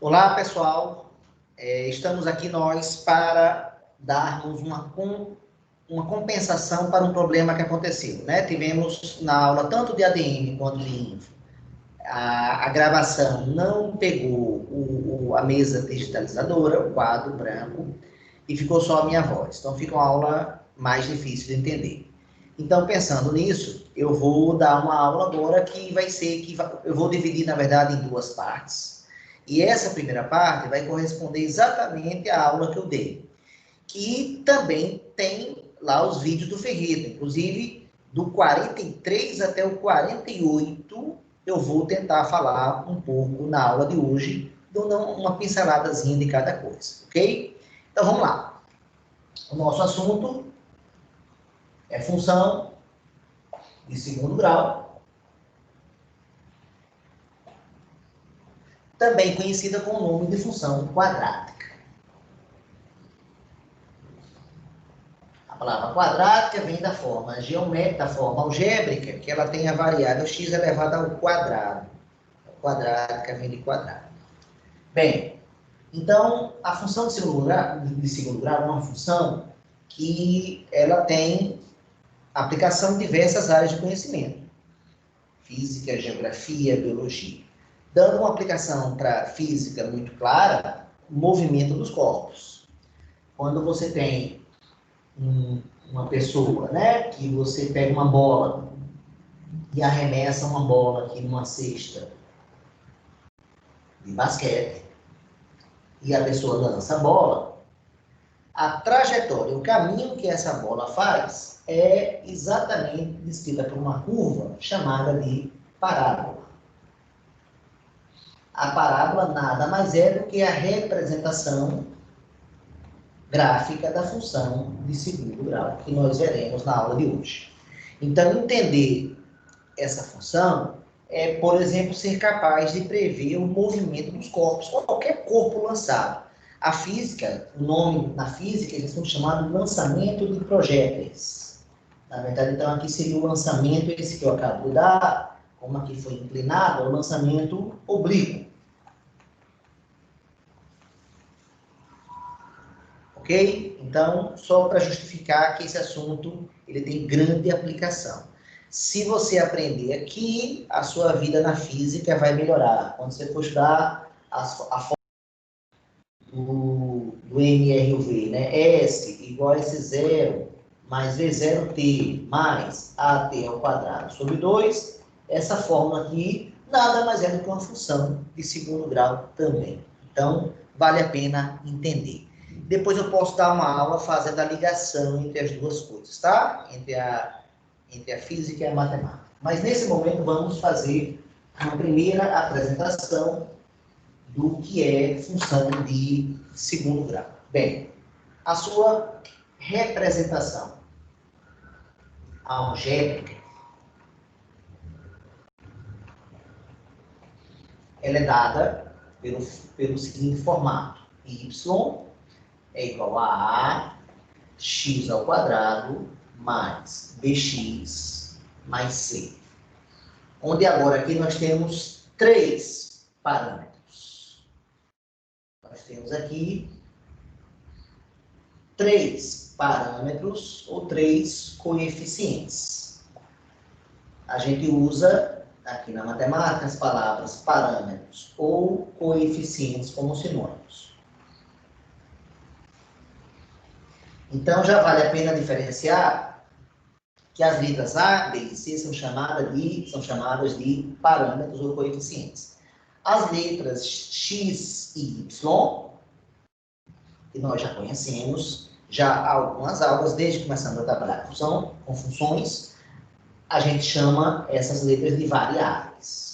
Olá, pessoal. Estamos aqui nós para darmos uma compensação para um problema que aconteceu, né? Tivemos na aula tanto de ADM quanto de info. A gravação não pegou a mesa digitalizadora, o quadro branco, e ficou só a minha voz. Então fica uma aula mais difícil de entender. Então, pensando nisso, eu vou dar uma aula agora que eu vou dividir, na verdade, em duas partes. E essa primeira parte vai corresponder exatamente à aula que eu dei, que também tem lá os vídeos do Ferreira, inclusive do 43 até o 48, eu vou tentar falar um pouco na aula de hoje, dando uma pinceladazinha de cada coisa, ok? Então vamos lá. O nosso assunto é função de segundo grau, também conhecida com o nome de função quadrática. A palavra quadrática vem da forma geométrica, da forma algébrica, que ela tem a variável x elevada ao quadrado. A quadrática vem de quadrado. Bem, então, a função de segundo grau é uma função que ela tem aplicação em diversas áreas de conhecimento. Física, geografia, biologia. Dando uma aplicação para física muito clara, o movimento dos corpos. Quando você tem uma pessoa, né, que você pega uma bola e arremessa uma bola aqui numa cesta de basquete, e a pessoa lança a bola, a trajetória, o caminho que essa bola faz é exatamente descrita por uma curva chamada de parábola. A parábola nada mais é do que a representação gráfica da função de segundo grau, que nós veremos na aula de hoje. Então, entender essa função é, por exemplo, ser capaz de prever o movimento dos corpos, qualquer corpo lançado. A física, o nome na física, eles são chamados de lançamento de projéteis. Na verdade, então, aqui seria o lançamento, esse que eu acabo de dar, como aqui foi inclinado, é o lançamento oblíquo. Ok? Então, só para justificar que esse assunto ele tem grande aplicação. Se você aprender aqui, a sua vida na física vai melhorar. Quando você for estudar a forma do M, R, V, né? S igual a S0 mais V0t mais AT ao quadrado sobre 2. Essa fórmula aqui nada mais é do que uma função de segundo grau também. Então, vale a pena entender. Depois eu posso dar uma aula fazendo a ligação entre as duas coisas, tá? Entre a física e a matemática. Mas nesse momento vamos fazer uma primeira apresentação do que é função de segundo grau. Bem, a sua representação algébrica, ela é dada pelo seguinte formato: y é igual a x ao quadrado mais bx mais c. Onde agora aqui nós temos três parâmetros. Nós temos aqui três parâmetros ou três coeficientes. A gente usa aqui na matemática as palavras parâmetros ou coeficientes como sinônimos. Então, já vale a pena diferenciar que as letras A, B e C são chamadas de parâmetros ou coeficientes. As letras X e Y, que nós já conhecemos, já há algumas aulas, desde que começamos a trabalhar com funções, a gente chama essas letras de variáveis.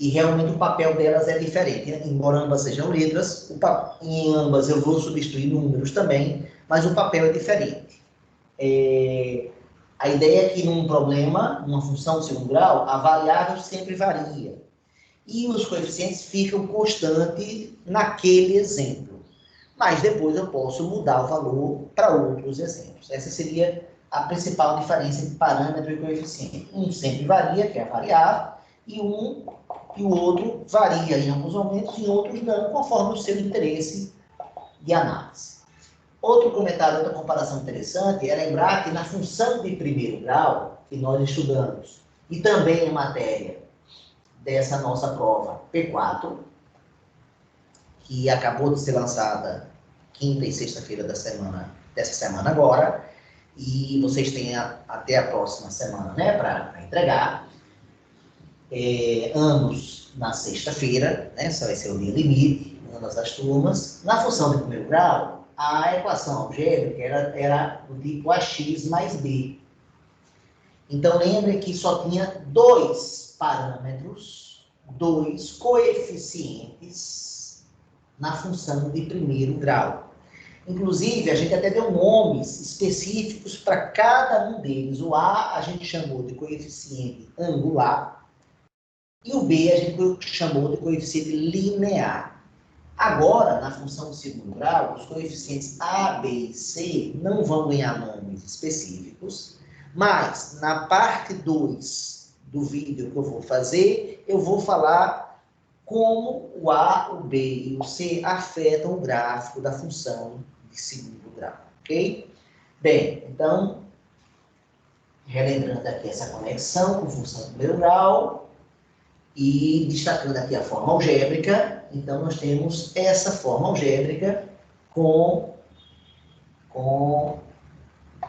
E realmente o papel delas é diferente, né? Embora ambas sejam letras, em ambas eu vou substituir números também, mas o papel é diferente. A ideia é que num problema, numa função de segundo grau, a variável sempre varia. E os coeficientes ficam constantes naquele exemplo. Mas depois eu posso mudar o valor para outros exemplos. Essa seria a principal diferença entre parâmetro e coeficiente. Um sempre varia, que é a variável, e um e o outro varia em alguns momentos, em outros não, conforme o seu interesse de análise. Outro comentário, outra comparação interessante é lembrar que na função de primeiro grau, que nós estudamos, e também em matéria dessa nossa prova P4, que acabou de ser lançada quinta e sexta-feira dessa semana agora, e vocês têm até a próxima semana, né, para entregar. Anos na sexta-feira, né, só vai ser o dia limite, ambas as turmas. Na função de primeiro grau, a equação algébrica era do tipo AX mais B. Então, lembre que só tinha dois parâmetros, dois coeficientes na função de primeiro grau. Inclusive, a gente até deu nomes específicos para cada um deles. O A gente chamou de coeficiente angular e o B a gente chamou de coeficiente linear. Agora, na função de segundo grau, os coeficientes A, B e C não vão ganhar nomes específicos, mas na parte 2 do vídeo que eu vou fazer, eu vou falar como o A, o B e o C afetam o gráfico da função de segundo grau, ok? Bem, então, relembrando aqui essa conexão com função de primeiro grau e destacando aqui a forma algébrica, então nós temos essa forma algébrica com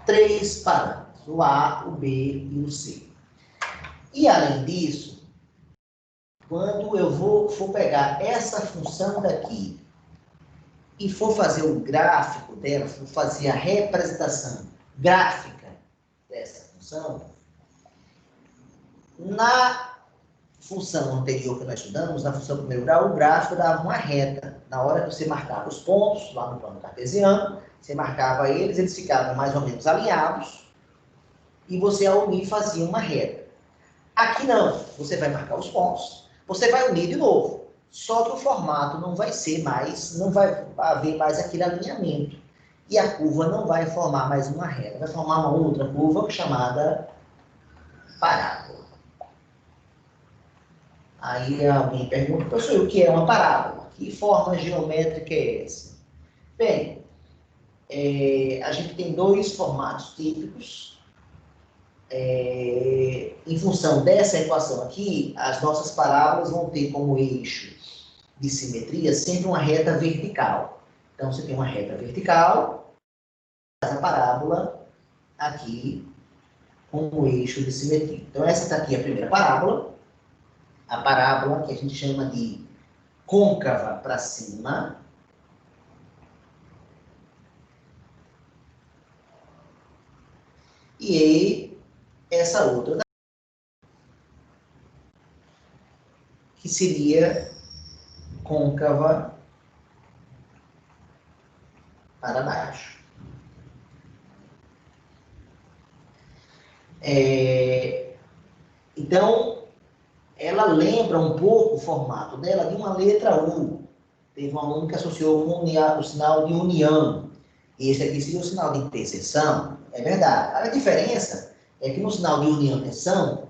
três parâmetros, o A, o B e o C. E além disso, quando eu for pegar essa função daqui e for fazer o gráfico dela, for fazer a representação gráfica dessa função, na função anterior que nós estudamos, na função primeiro grau, o gráfico dava uma reta. Na hora que você marcava os pontos, lá no plano cartesiano, você marcava eles ficavam mais ou menos alinhados, e você, ao unir, fazia uma reta. Aqui não, você vai marcar os pontos, você vai unir de novo. Só que o formato não vai ser mais, não vai haver mais aquele alinhamento. E a curva não vai formar mais uma reta, vai formar uma outra curva chamada parábola. Aí alguém pergunta, professor, o que é uma parábola? Que forma geométrica é essa? Bem, a gente tem dois formatos típicos. Em função dessa equação aqui, as nossas parábolas vão ter como eixo de simetria sempre uma reta vertical. Então, você tem uma reta vertical, faz a parábola aqui com o eixo de simetria. Então, essa está aqui a primeira parábola, a parábola que a gente chama de côncava para cima. E essa outra, que seria côncava para baixo. Então, ela lembra um pouco o formato dela de uma letra U. Teve um aluno que associou o sinal de união. Esse aqui seria o sinal de interseção. É verdade. A diferença é que no sinal de união e interseção,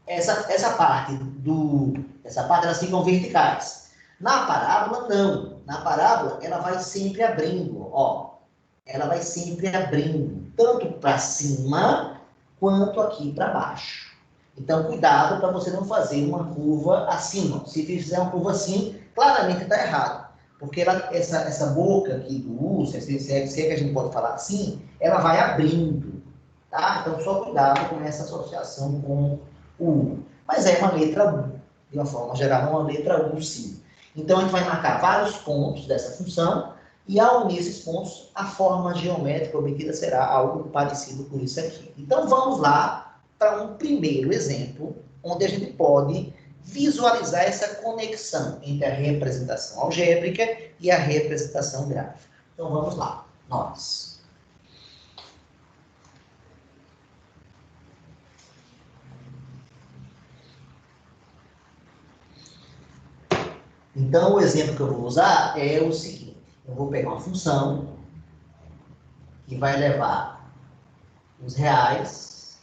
essa parte elas ficam verticais. Na parábola, não. Na parábola, ela vai sempre abrindo, ó. Ela vai sempre abrindo, tanto para cima, quanto aqui para baixo. Então, cuidado para você não fazer uma curva assim. Se fizer uma curva assim, claramente está errado. Porque essa boca aqui do U, se é que a gente pode falar assim, ela vai abrindo. Tá? Então, só cuidado com essa associação com o U. Mas é uma letra U. De uma forma geral, uma letra U, sim. Então, a gente vai marcar vários pontos dessa função, e ao unir esses pontos, a forma geométrica obtida será algo parecido com isso aqui. Então, vamos lá para um primeiro exemplo, onde a gente pode visualizar essa conexão entre a representação algébrica e a representação gráfica. Então, vamos lá. Nós. Então, o exemplo que eu vou usar é o seguinte. Eu vou pegar uma função que vai levar os reais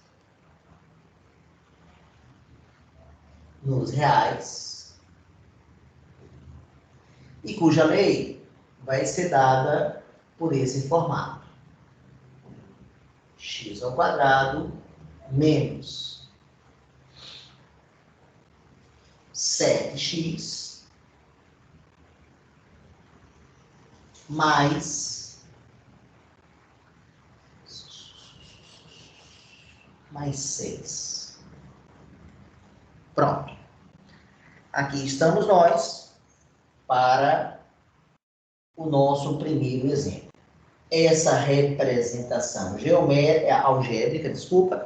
nos reais, e cuja lei vai ser dada por esse formato. X ao quadrado menos 7x mais 6. Pronto. Aqui estamos nós para o nosso primeiro exemplo. Essa representação algébrica,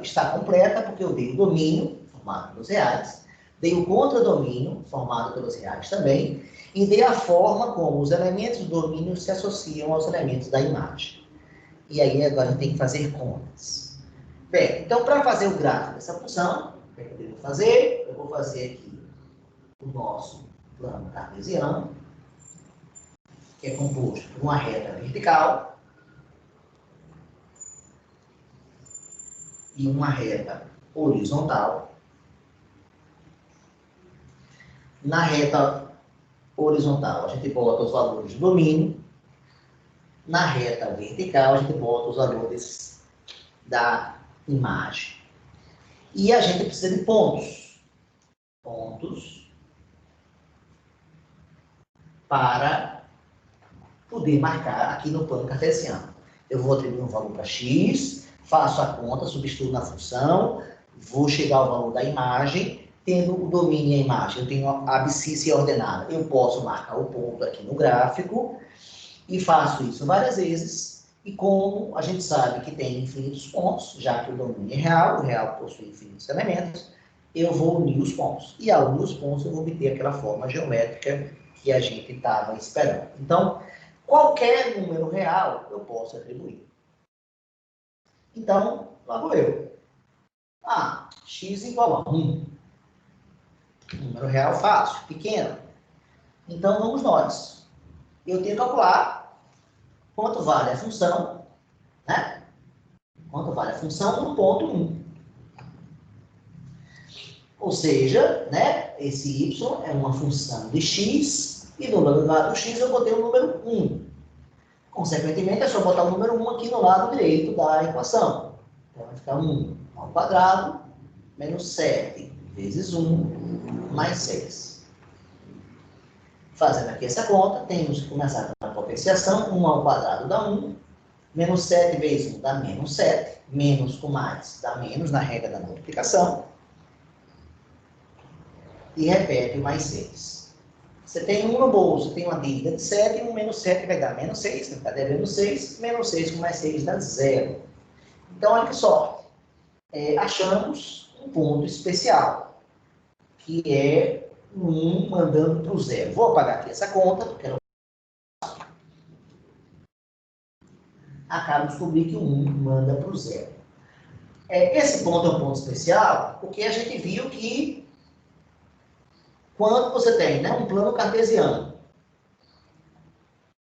está completa porque eu dei o domínio, formado pelos reais, dei o contradomínio, formado pelos reais também, e dei a forma como os elementos do domínio se associam aos elementos da imagem. E aí agora a gente tem que fazer contas. Bem, então para fazer o gráfico dessa função, o que eu devo fazer? Eu vou fazer aqui o nosso plano cartesiano, que é composto por uma reta vertical e uma reta horizontal. Na reta horizontal, a gente bota os valores do domínio. Na reta vertical, a gente bota os valores da imagem. E a gente precisa de pontos. Pontos para poder marcar aqui no plano cartesiano. Eu vou atribuir um valor para x, faço a conta, substituo na função, vou chegar ao valor da imagem, tendo o domínio e a imagem, eu tenho a abscissa ordenada. Eu posso marcar o ponto aqui no gráfico e faço isso várias vezes. E como a gente sabe que tem infinitos pontos, já que o domínio é real, o real possui infinitos elementos, eu vou unir os pontos. E ao unir os pontos, eu vou obter aquela forma geométrica que a gente estava esperando. Então, qualquer número real eu posso atribuir. Então, lá vou eu. X igual a 1. Número real fácil, pequeno. Então, vamos nós. Eu tenho que calcular quanto vale a função, né? Quanto vale a função no ponto 1. Ou seja, né, esse y é uma função de x, e no lado do x eu botei o número 1. Consequentemente, é só botar o número 1 aqui no lado direito da equação. Então, vai ficar 1 ao quadrado, menos 7 vezes 1, mais 6. Fazendo aqui essa conta, temos que começar com a potenciação. 1 ao quadrado dá 1, menos 7 vezes 1 dá menos 7, menos com mais dá menos na regra da multiplicação. E repete o mais 6. Você tem 1 no bolso, tem uma dívida de 7, e 1 menos 7 vai dar menos 6, você está devendo 6, menos 6 com mais 6 dá 0. Então, olha que só, achamos um ponto especial, que é o 1 mandando para o 0. Vou apagar aqui essa conta, porque ela acaba de descobrir que o 1 manda para o 0. Esse ponto é um ponto especial, porque a gente viu que quando você tem, né, um plano cartesiano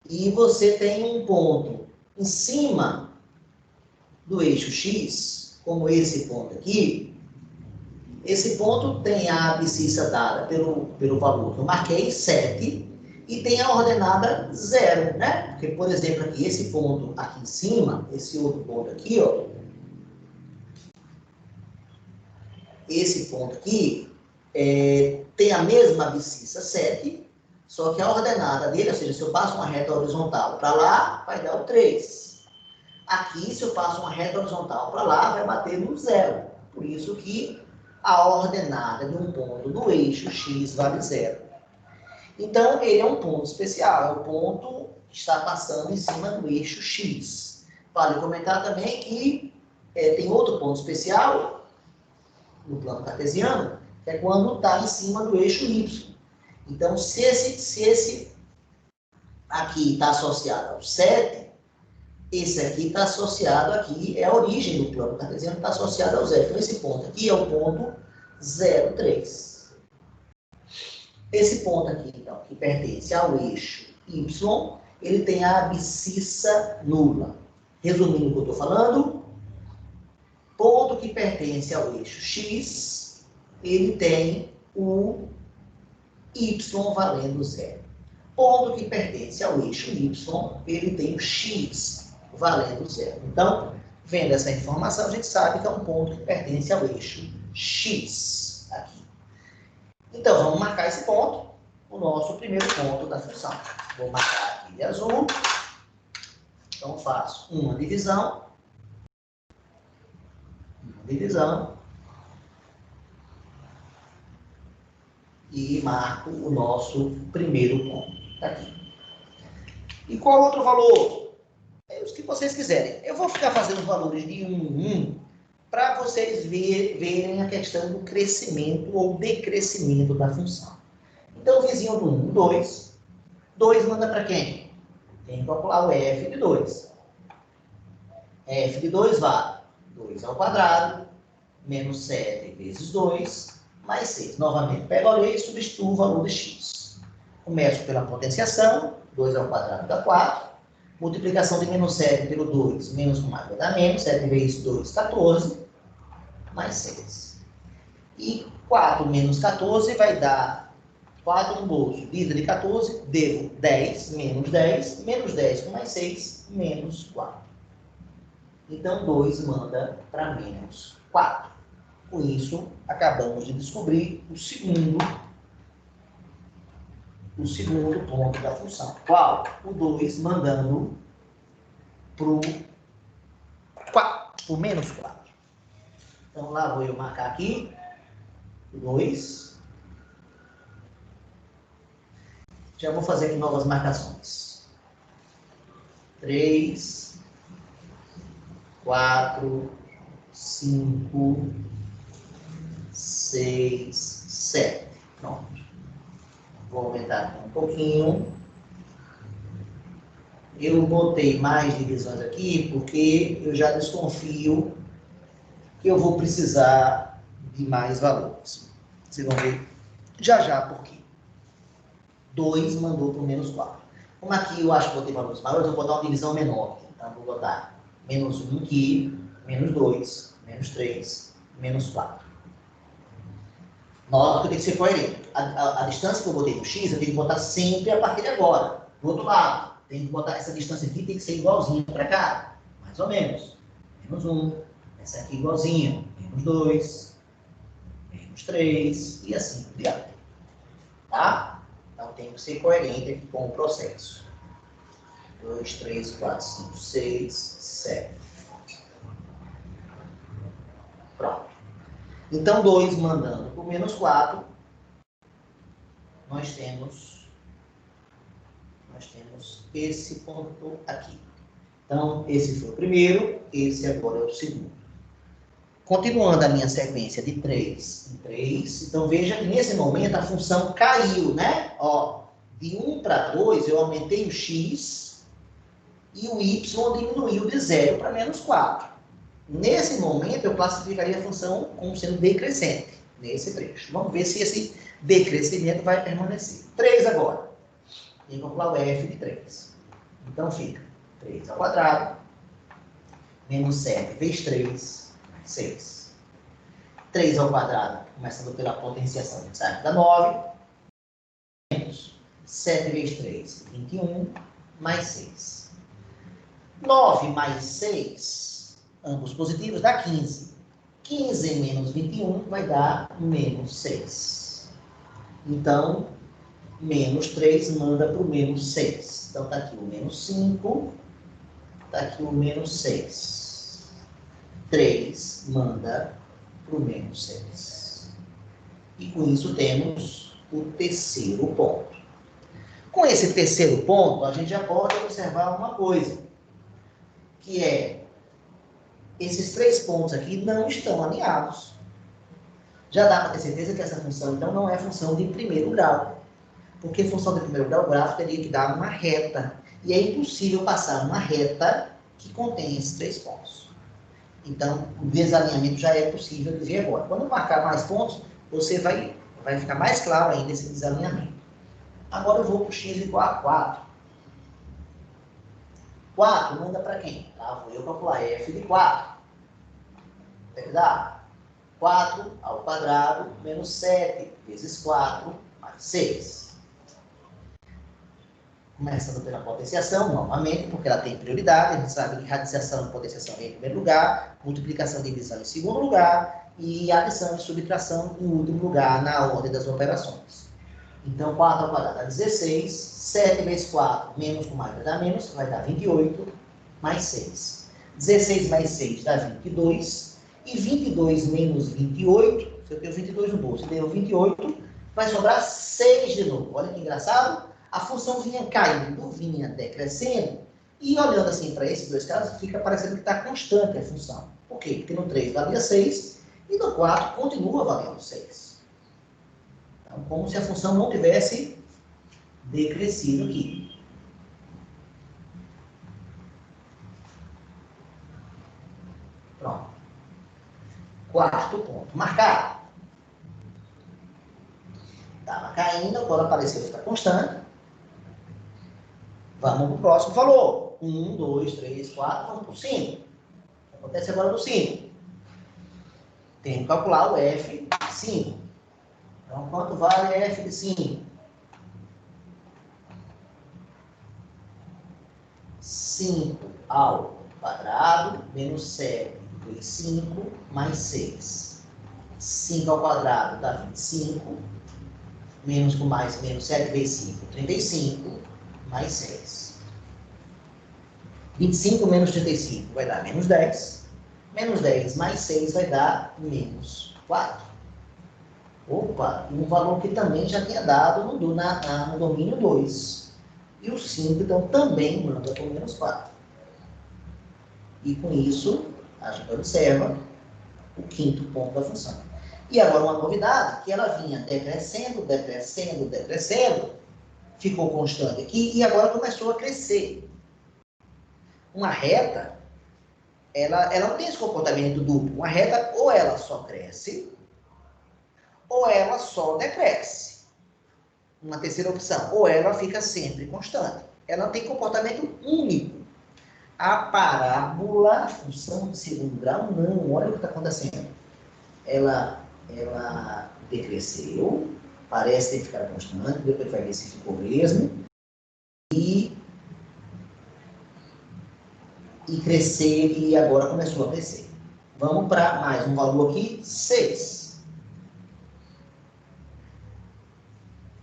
e você tem um ponto em cima do eixo x, como esse ponto aqui, esse ponto tem a abscissa dada pelo valor que eu marquei, 7, e tem a ordenada 0, né? Porque, por exemplo, aqui, esse ponto aqui em cima, esse outro ponto aqui, ó, esse ponto aqui, tem a mesma abscissa 7, só que a ordenada dele, ou seja, se eu passo uma reta horizontal para lá, vai dar o 3. Aqui, se eu passo uma reta horizontal para lá, vai bater no 0. Por isso que a ordenada de um ponto do eixo x vale 0. Então, ele é um ponto especial, é o ponto que está passando em cima do eixo x. Vale comentar também que tem outro ponto especial no plano cartesiano, que é quando está em cima do eixo y. Então, se esse aqui está associado ao 7, esse aqui está associado aqui, é a origem do plano cartesiano, está associado ao 0. Então, esse ponto aqui é o ponto 0,3. Esse ponto aqui, então, que pertence ao eixo y, ele tem a abscissa nula. Resumindo o que eu estou falando, ponto que pertence ao eixo x, ele tem o y valendo zero. Ponto que pertence ao eixo y, ele tem o x valendo zero. Então, vendo essa informação, a gente sabe que é um ponto que pertence ao eixo x aqui. Então, vamos marcar esse ponto, o nosso primeiro ponto da função. Vou marcar aqui de azul. Então, faço uma divisão. E marco o nosso primeiro ponto. Tá aqui. E qual outro valor? É os que vocês quiserem. Eu vou ficar fazendo os valores de 1 para vocês verem a questão do crescimento ou decrescimento da função. Então, o vizinho do 1, 2. 2 manda para quem? Tem que calcular o f de 2. F de 2 vale 2 ao quadrado, menos 7 vezes 2, mais 6. Novamente, pego a lei e substituo o valor de x. Começo pela potenciação, 2 ao quadrado dá 4. Multiplicação de menos 7 pelo 2, menos com mais vai dar menos. 7 vezes 2, 14, mais 6. E 4 menos 14 vai dar 4 no bolso. Vida de 14, devo 10, menos 10 com mais 6, menos 4. Então, 2 manda para menos 4. Com isso, acabamos de descobrir o segundo ponto da função. Qual? O 2 mandando para o menos 4. Então, lá vou eu marcar aqui o 2. Já vou fazer aqui novas marcações. 3, 4, 5, 6, 7. Pronto. Vou aumentar aqui um pouquinho. Eu botei mais divisões aqui porque eu já desconfio que eu vou precisar de mais valores. Vocês vão ver já por quê. 2 mandou para o menos 4. Como aqui eu acho que botei valores maiores, eu vou botar uma divisão menor. Então, vou botar menos 1 aqui, menos 2, menos 3, menos 4. Nota que eu tenho que ser coerente. A distância que eu botei no x, eu tenho que botar sempre a partir de agora. Do outro lado, tenho que botar essa distância aqui, tem que ser igualzinha para cá. Mais ou menos. Menos 1. Essa aqui igualzinha. Menos 2. Menos 3. E assim por diante. Tá? Então, tenho que ser coerente aqui com o processo. 2, 3, 4, 5, 6, 7. Pronto. Então, 2 mandando para o menos 4, nós temos esse ponto aqui. Então, esse foi o primeiro, esse agora é o segundo. Continuando a minha sequência de 3 em 3, então veja que nesse momento a função caiu, né? Ó, de 1 para 2 eu aumentei o x e o y diminuiu de 0 para menos 4. Nesse momento, eu classificaria a função como sendo decrescente, nesse trecho. Vamos ver se esse decrescimento vai permanecer. 3 agora. Tem que calcular o f de 3. Então, fica 3 ao quadrado, menos 7 vezes 3, mais 6. 3 ao quadrado, começando pela potenciação, a gente sabe que dá 9. Menos 7 vezes 3, 21, mais 6. 9 mais 6... ambos positivos, dá 15. 15 menos 21 vai dar menos 6. Então, menos 3 manda para o menos 6. Então, está aqui o menos 5, está aqui o menos 6. 3 manda para o menos 6. E com isso temos o terceiro ponto. Com esse terceiro ponto, a gente já pode observar uma coisa, que é esses 3 pontos aqui não estão alinhados. Já dá para ter certeza que essa função, então, não é função de primeiro grau. Porque função de primeiro grau, o gráfico teria que dar uma reta. E é impossível passar uma reta que contém esses 3 pontos. Então, o desalinhamento já é possível de ver agora. Quando marcar mais pontos, você vai ficar mais claro ainda esse desalinhamento. Agora eu vou para o x igual a 4. 4 manda para quem? Lá vou eu calcular f de 4. Quanto é que dá? 4 ao quadrado menos 7 vezes 4 mais 6. Começando pela potenciação, novamente, porque ela tem prioridade. A gente sabe que radiciação e potenciação vem em primeiro lugar, multiplicação e divisão em segundo lugar, e adição e subtração em último lugar, na ordem das operações. Então, 4 ao quadrado dá 16, 7 vezes 4, menos com mais vai dar menos, vai dar 28, mais 6. 16 mais 6 dá 22, e 22 menos 28, se eu tenho 22 no bolso, eu tenho 28, vai sobrar 6 de novo. Olha que engraçado. A função vinha caindo, vinha decrescendo, e olhando assim para esses dois casos, fica parecendo que está constante a função. Por quê? Porque no 3 valia 6, e no 4 continua valendo 6. Então, como se a função não tivesse decrescido aqui. Pronto. Quarto ponto, marcado. Estava caindo, agora apareceu ficar constante. Vamos para o próximo valor. 1, 2, 3, 4, vamos para o 5. Acontece agora no 5. Tem que calcular o F de 5. Então, quanto vale F de 5? 5 ao quadrado menos 7 vezes 5 mais 6. 5 ao quadrado dá 25. Menos com mais, menos 7 vezes 5, 35, mais 6. 25 menos 35 vai dar menos 10. Menos 10 mais 6 vai dar menos 4. Opa, um valor que também já tinha dado no domínio 2. E o 5, então, também manda para o menos 4. E com isso, a gente observa o quinto ponto da função. E agora uma novidade, que ela vinha decrescendo, decrescendo, decrescendo, ficou constante aqui e agora começou a crescer. Uma reta, ela não tem esse comportamento duplo. Uma reta, ou ela só cresce, ou ela só decresce. Uma terceira opção, ou ela fica sempre constante. Ela não tem comportamento único. A parábola, a função de segundo grau, não. Olha o que está acontecendo. Ela decresceu, parece ter ficado constante, depois vai ver se ficou mesmo, e crescer, e agora começou a crescer. Vamos para mais um valor aqui, 6.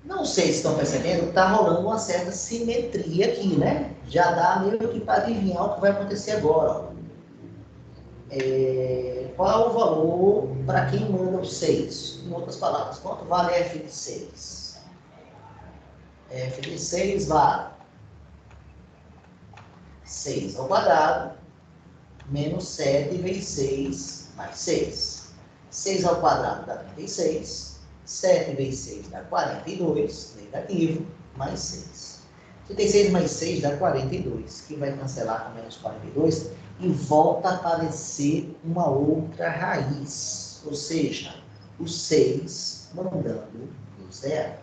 Não sei se estão percebendo, está rolando uma certa simetria aqui, né? Já dá meio que para adivinhar o que vai acontecer agora. Qual é o valor para quem manda o 6? Em outras palavras, quanto vale f de 6? F de 6 vale 6 ao quadrado menos 7 vezes 6 mais 6. 6 ao quadrado dá 36. 7 vezes 6 dá 42, negativo, mais 6. 36 mais 6 dá 42, que vai cancelar com menos 42 e volta a aparecer uma outra raiz, ou seja, o 6 mandando o 0.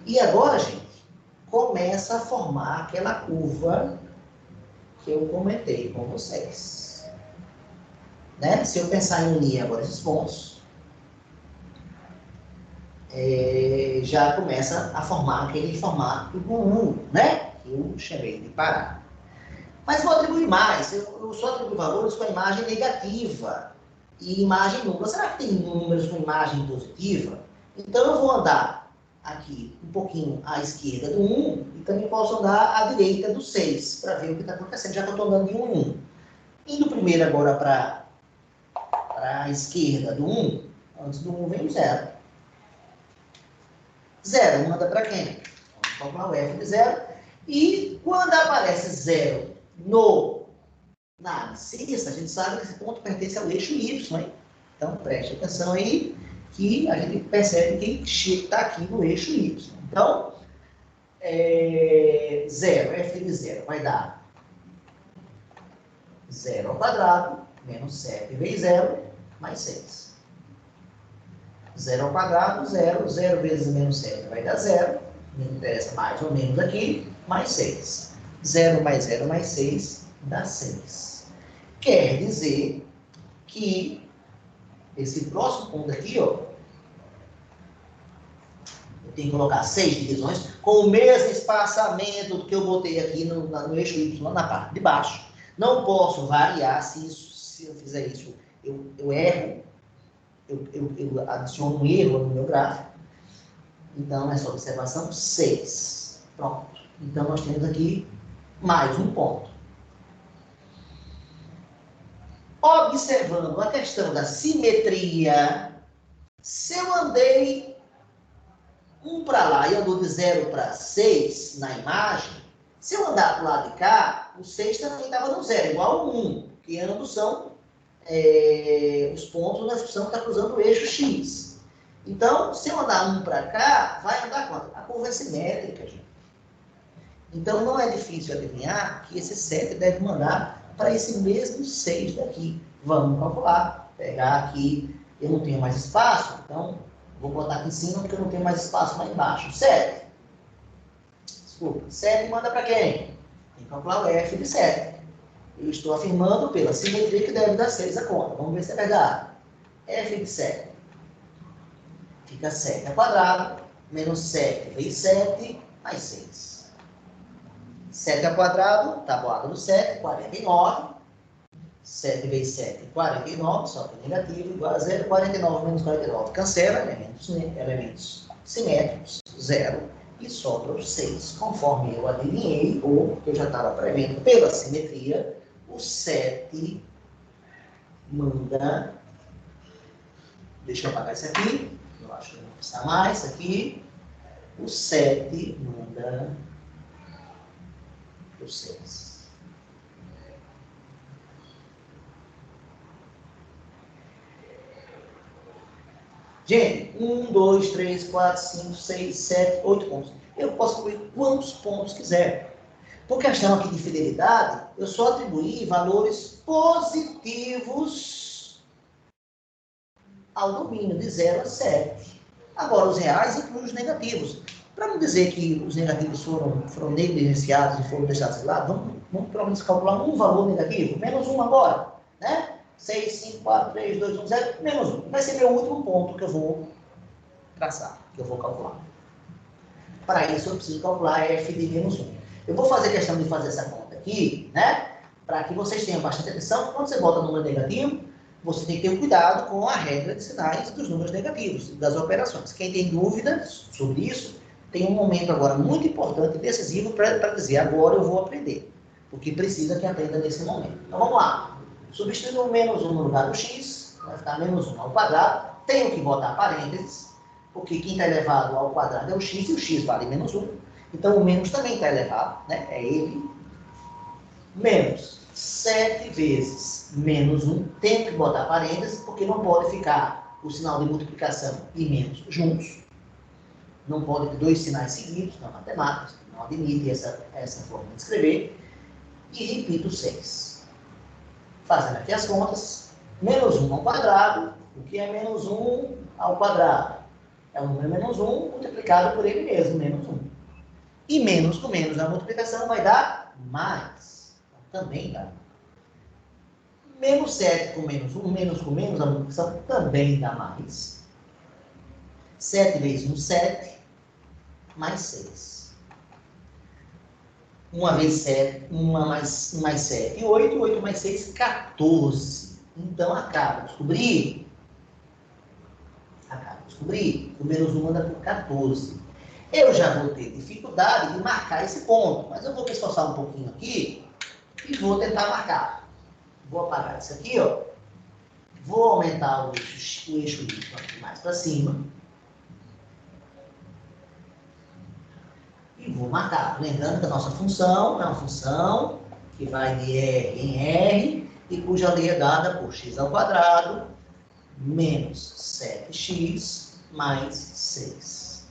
E agora, gente, começa a formar aquela curva que eu comentei com vocês. Né? Se eu pensar em unir agora esses pontos, já começa a formar aquele formato do ângulo, né? Que eu chamei de parábola. Mas vou atribuir mais. Eu só atribuo valores com a imagem negativa e imagem nula. Será que tem números com imagem positiva? Então eu vou andar aqui um pouquinho à esquerda do 1 e também posso andar à direita do 6 para ver o que está acontecendo, já que eu estou andando de 1 em 1. Indo primeiro agora para a esquerda do 1, antes do 1 vem o 0. 0 manda para quem? Vamos calcular o f de 0. E quando aparece 0 na abscissa, a gente sabe que esse ponto pertence ao eixo y, hein? Então preste atenção aí que a gente percebe que ele está aqui no eixo y. Então, 0, f de 0 vai dar 0 ao quadrado menos 7 vezes 0 mais 6. 0 ao quadrado, 0. 0 vezes menos 7 vai dar 0. Me interessa mais ou menos aqui, mais 6. 0 mais 0 mais 6 dá 6. Quer dizer que esse próximo ponto aqui, ó, eu tenho que colocar 6 divisões com o mesmo espaçamento do que eu botei aqui no eixo Y, na parte de baixo. Não posso variar se eu fizer isso, eu erro, eu adiciono um erro no meu gráfico. Então, essa observação 6. Pronto. Então, nós temos aqui mais um ponto. Observando a questão da simetria, se eu andei 1 para lá e andou de 0 para 6 na imagem, se eu andar para o lado de cá, o 6 também estava no 0, igual ao 1, que ambos são os pontos da função que está cruzando o eixo X. Então, se eu andar 1 para cá, vai andar quanto? A curva é simétrica, gente. Então, não é difícil adivinhar que esse 7 deve mandar para esse mesmo 6 daqui. Vamos calcular. Pegar aqui, eu não tenho mais espaço, então vou botar aqui em cima porque eu não tenho mais espaço lá embaixo. 7. Desculpa. 7 manda para quem? Tem que calcular o F de 7. Eu estou afirmando pela simetria que deve dar 6 a conta. Vamos ver se é verdade. F de 7. Fica 7 ao quadrado, menos 7 vezes 7, mais 6. 7 ao quadrado, tabuada do 7, 49. 7 vezes 7, 49, só que negativo, igual a 0. 49 menos 49, cancela, elementos simétricos, 0. E sobra os 6. Conforme eu adivinhei, ou que eu já estava prevendo pela simetria, o 7 manda... Deixa eu apagar isso aqui. Eu acho que não precisa mais, isso aqui. O 7 manda o 6. Gente, 1, 2, 3, 4, 5, 6, 7, 8 pontos. Eu posso atribuir quantos pontos quiser. Por questão aqui de fidelidade, eu só atribuí valores positivos ao domínio, de 0 a 7. Agora, os reais incluem os negativos. Para não dizer que os negativos foram negligenciados e foram deixados de lado, vamos pelo menos calcular um valor negativo, menos 1 agora, né? 6, 5, 4, 3, 2, 1, 0, menos 1. Vai ser meu último ponto que eu vou traçar, que eu vou calcular. Para isso, eu preciso calcular f de menos 1. Eu vou fazer questão de fazer essa conta aqui, né? Para que vocês tenham bastante atenção. Quando você bota número negativo, você tem que ter cuidado com a regra de sinais dos números negativos, das operações. Quem tem dúvidas sobre isso, tem um momento agora muito importante e decisivo para dizer, agora eu vou aprender. Porque precisa que aprenda nesse momento. Então, vamos lá. Substituindo o menos 1 no lugar do x, vai ficar menos 1 ao quadrado. Tenho que botar parênteses, porque quem está elevado ao quadrado é o x, e o x vale menos 1. Então, o menos também está elevado, né? É ele. Menos 7 vezes menos 1. Tenho que botar parênteses, porque não pode ficar o sinal de multiplicação e menos juntos. Não pode ter dois sinais seguidos na matemática, não admite essa forma de escrever. E repito 6. Fazendo aqui as contas, menos 1 ao quadrado, o que é menos 1 ao quadrado? É o número menos 1 multiplicado por ele mesmo, menos 1. E menos com menos na multiplicação vai dar mais. Então, também dá. Menos 7 com menos 1, menos com menos a multiplicação também dá mais. 7 vezes 1, 7, mais 6. 1 vezes 7, 1 mais 7, 8, 8 mais 6, 14. Então, acabo de descobrir, o menos 1 anda por 14. Eu já vou ter dificuldade de marcar esse ponto, mas eu vou me esforçar um pouquinho aqui e vou tentar marcar. Vou apagar isso aqui, ó. Vou aumentar o eixo Y aqui mais para cima. E vou marcar. Lembrando que a nossa função é uma função que vai de R em R e cuja lei é dada por x ao quadrado menos 7x mais 6.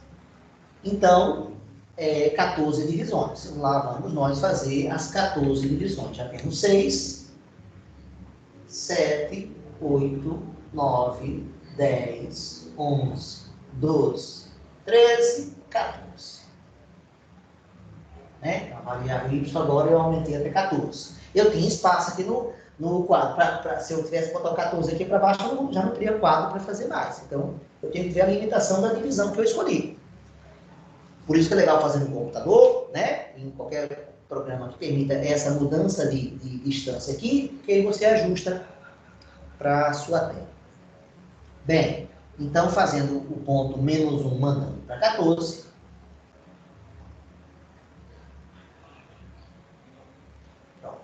Então, 14 divisões. Lá vamos nós fazer as 14 divisões. Já temos 6, 7, 8, 9, 10, 11, 12, 13, 14. Né? A variável y agora eu aumentei até 14. Eu tinha espaço aqui no quadro. Se eu tivesse que botar o 14 aqui para baixo, eu já não teria quadro para fazer mais. Então, eu tenho que ver a limitação da divisão que eu escolhi. Por isso que é legal fazer no computador, né? Em qualquer programa que permita essa mudança de distância aqui, que aí você ajusta para a sua tela. Bem, então fazendo o ponto menos 1 mandando para 14. Pronto.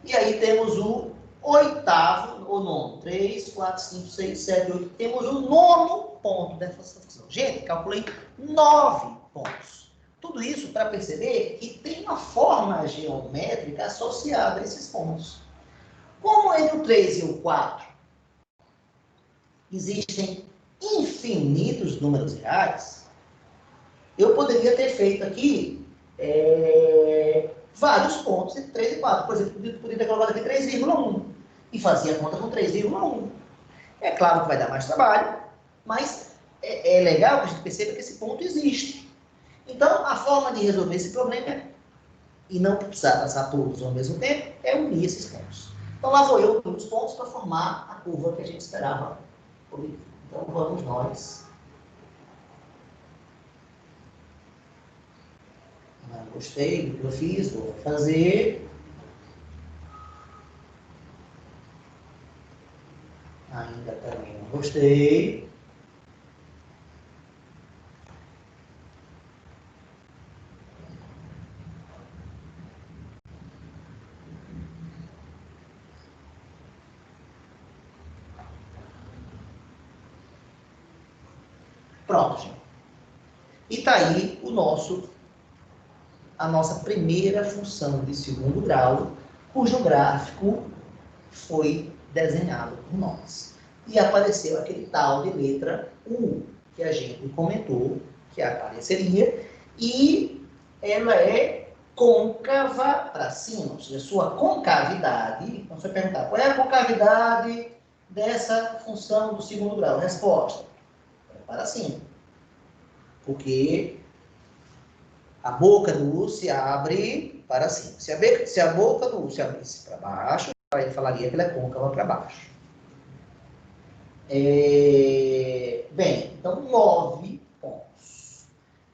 E aí temos o oitavo, ou nono. 3, 4, 5, 6, 7, 8. Temos o nono ponto dessa função. Gente, calculei 9 pontos. Tudo isso para perceber que tem uma forma geométrica associada a esses pontos. Como entre o 3 e o 4 existem infinitos números reais, eu poderia ter feito aqui vários pontos entre 3 e 4. Por exemplo, eu poderia ter colocado aqui 3,1 e fazia a conta com 3,1. É claro que vai dar mais trabalho, mas é legal que a gente perceba que esse ponto existe. Então, a forma de resolver esse problema, e não precisar passar todos ao mesmo tempo, é unir esses pontos. Então, lá vou eu unir os pontos para formar a curva que a gente esperava. Então, vamos nós. Não gostei do que eu fiz, vou fazer. Ainda também não gostei. Pronto, gente. E está aí a nossa primeira função de segundo grau, cujo gráfico foi desenhado por nós. E apareceu aquele tal de letra U, que a gente comentou que apareceria, e ela é côncava para cima, ou seja, sua concavidade. Então, você vai perguntar, qual é a concavidade dessa função do segundo grau? Resposta, é para cima. Porque a boca do U se abre para cima. Se a boca do U se abrisse para baixo, ele falaria que ela é côncava para baixo. Bem, então 9 pontos.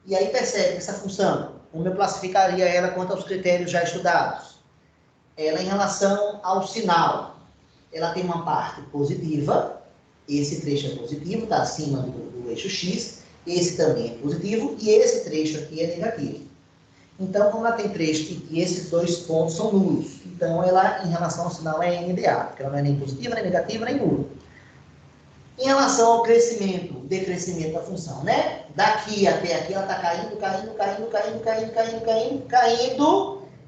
E aí percebe que essa função, como eu classificaria ela quanto aos critérios já estudados? Ela em relação ao sinal, ela tem uma parte positiva, esse trecho é positivo, está acima do eixo X, esse também é positivo, e esse trecho aqui é negativo. Então, como ela tem trecho e esses dois pontos são nulos, então ela, em relação ao sinal, é NDA, porque ela não é nem positiva, nem negativa, nem nula. Em relação ao crescimento, decrescimento da função, né? Daqui até aqui, ela está caindo,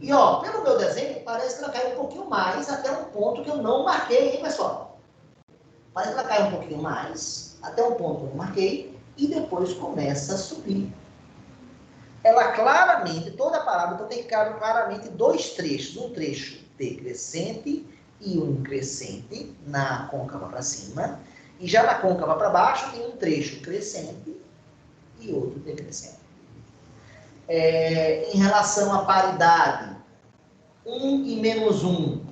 e, ó, pelo meu desenho, parece que ela caiu um pouquinho mais, até um ponto que eu não marquei, hein, pessoal? Parece que ela caiu um pouquinho mais, até um ponto que eu não marquei, e depois começa a subir. Ela claramente, toda a parábola tem claramente dois trechos, um trecho decrescente e um crescente na côncava para cima, e já na côncava para baixo tem um trecho crescente e outro decrescente. Em relação à paridade, 1 e menos 1,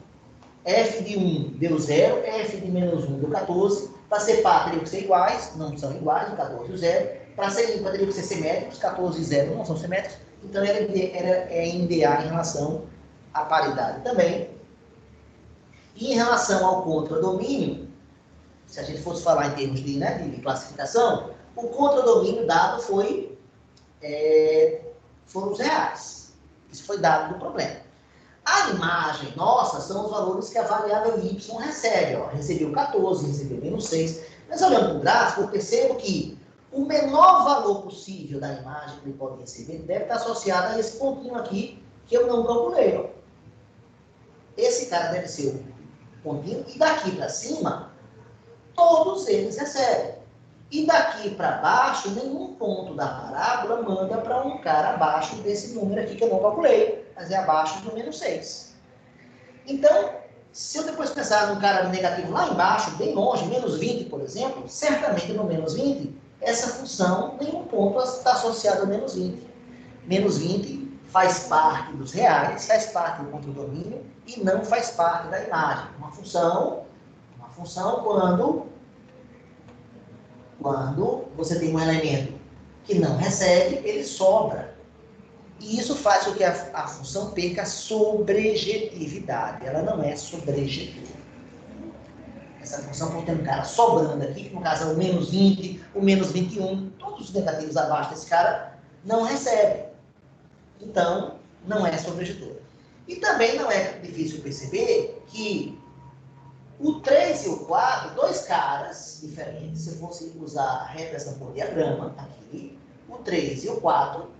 f de 1 deu 0, f de menos 1 deu 14, para ser par teriam que ser iguais, não são iguais, o 14 e o 0, para ser ímpar teriam que ser simétricos, 14 e 0 não são simétricos, então é NDA em relação à paridade também. E em relação ao contradomínio, se a gente fosse falar em termos de classificação, o contradomínio dado foram os reais. Isso foi dado do problema. A imagem nossa são os valores que a variável y recebe. Ó. Recebeu 14, recebeu menos 6. Mas olhando para o gráfico, eu percebo que o menor valor possível da imagem que ele pode receber deve estar associado a esse pontinho aqui que eu não calculei. Ó. Esse cara deve ser o pontinho. E daqui para cima, todos eles recebem. E daqui para baixo, nenhum ponto da parábola manda para um cara abaixo desse número aqui que eu não calculei, mas é abaixo do menos 6. Então, se eu depois pensar num cara negativo lá embaixo, bem longe, menos 20, por exemplo, certamente no menos 20, essa função, nenhum ponto está associado a menos 20. Menos 20 faz parte dos reais, faz parte do condomínio e não faz parte da imagem. Uma função quando você tem um elemento que não recebe, ele sobra. E isso faz com que a função perca a sobrejetividade. Ela não é sobrejetiva. Essa função pode ter um cara sobrando aqui, que no caso é o menos 20, o menos 21, todos os negativos abaixo desse cara não recebe. Então, não é sobrejetora. E também não é difícil perceber que o 3 e o 4, dois caras diferentes, se eu fosse usar a repressão por diagrama aqui, o 3 e o 4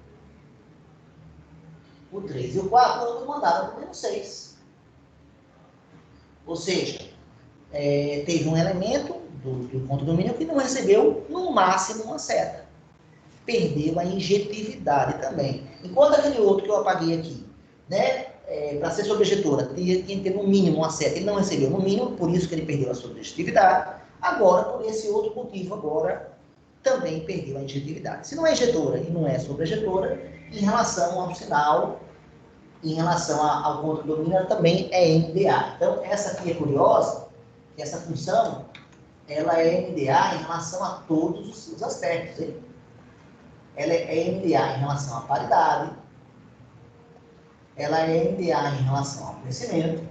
ambos mandaram para o menos 6. Ou seja, teve um elemento do condomínio que não recebeu, no máximo, uma seta. Perdeu a injetividade também. Enquanto aquele outro que eu apaguei aqui, né, para ser sobrejetora, tinha que ter no mínimo uma seta, ele não recebeu no mínimo, por isso que ele perdeu a sobrejetividade. Agora, por esse outro motivo, agora também perdeu a injetividade. Se não é injetora e não é sobrejetora, em relação ao sinal, em relação ao condomínio, ela também é MDA. Então, essa aqui é curiosa, que essa função, ela é MDA em relação a todos os aspectos, hein? Ela é MDA em relação à paridade, ela é MDA em relação ao crescimento,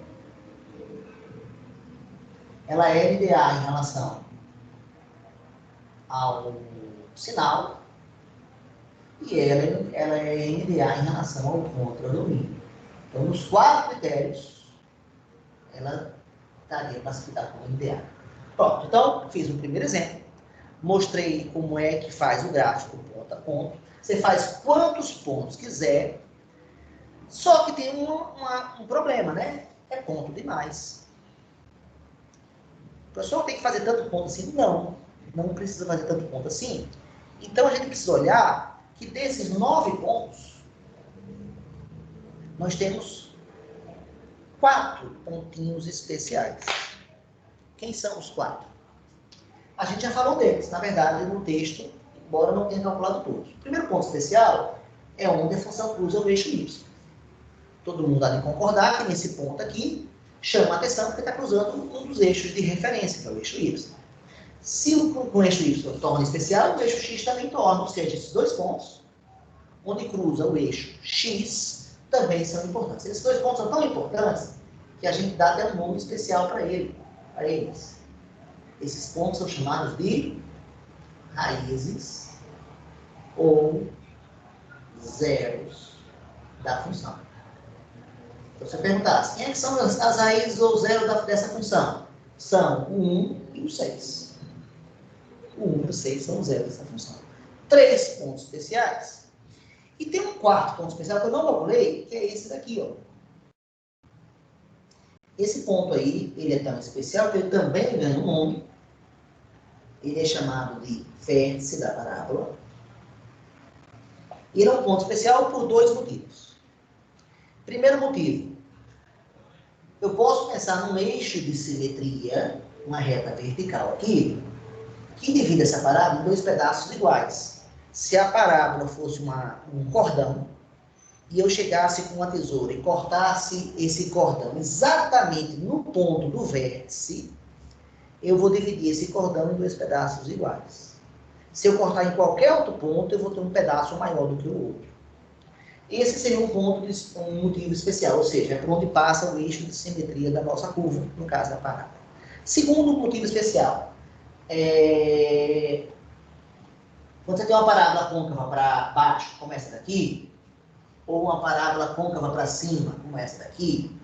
ela é MDA em relação ao sinal, e ela é MDA em relação ao contradomínio. Então, nos 4 critérios, ela estaria classificada como MDA. Pronto, então, fiz um primeiro exemplo, mostrei como é que faz o gráfico ponto a ponto. Você faz quantos pontos quiser, só que tem um problema, né? É ponto demais. O professor tem que fazer tanto ponto assim? Não precisa fazer tanto ponto assim. Então, a gente precisa olhar que desses 9 pontos, nós temos 4 pontinhos especiais. Quem são os 4? A gente já falou deles, na verdade, no texto, embora não tenha calculado todos. O primeiro ponto especial é onde a função cruza o eixo Y. Todo mundo há de concordar que nesse ponto aqui chama a atenção porque está cruzando um dos eixos de referência, que é o eixo Y. Se o eixo Y torna especial, o eixo X também torna, ou seja, esses 2 pontos, onde cruza o eixo X, também são importantes. Esses 2 pontos são tão importantes que a gente dá até um nome especial para eles. Esses pontos são chamados de raízes ou zeros da função. Então, se eu perguntasse, quem é que são as raízes ou zeros dessa função? São o 1 e o 6. O 1 e o 6 são os zeros dessa função. 3 pontos especiais. E tem um 4º ponto especial que eu não calculei, que é esse daqui, ó. Esse ponto aí, ele é tão especial que ele também ganha um nome. Ele é chamado de vértice da parábola. E ele é um ponto especial por 2 motivos. Primeiro motivo, eu posso pensar num eixo de simetria, uma reta vertical aqui, que divide essa parábola em 2 pedaços iguais. Se a parábola fosse um cordão, e eu chegasse com uma tesoura e cortasse esse cordão exatamente no ponto do vértice, eu vou dividir esse cordão em 2 pedaços iguais. Se eu cortar em qualquer outro ponto, eu vou ter um pedaço maior do que o outro. Esse seria um motivo especial, ou seja, é por onde passa o eixo de simetria da nossa curva, no caso da parábola. Segundo motivo especial, quando você tem uma parábola côncava para baixo, como essa daqui, ou uma parábola côncava para cima, como essa daqui,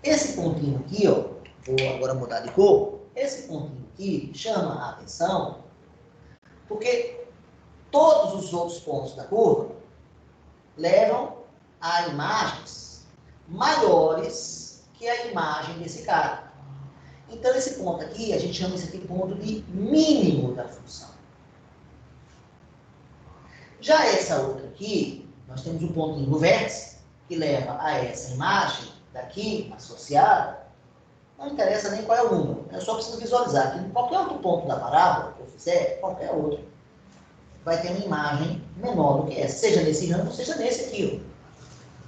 esse pontinho aqui, ó, vou agora mudar de cor, esse pontinho aqui chama a atenção, porque todos os outros pontos da curva levam a imagens maiores que a imagem desse cara. Então, esse ponto aqui, a gente chama esse aqui de ponto de mínimo da função. Já essa outra aqui, nós temos um pontinho no vértice, que leva a essa imagem daqui, associada. Não interessa nem qual é o número, eu só preciso visualizar que em qualquer outro ponto da parábola que eu fizer, qualquer outro, vai ter uma imagem menor do que essa, seja nesse ramo, seja nesse aqui.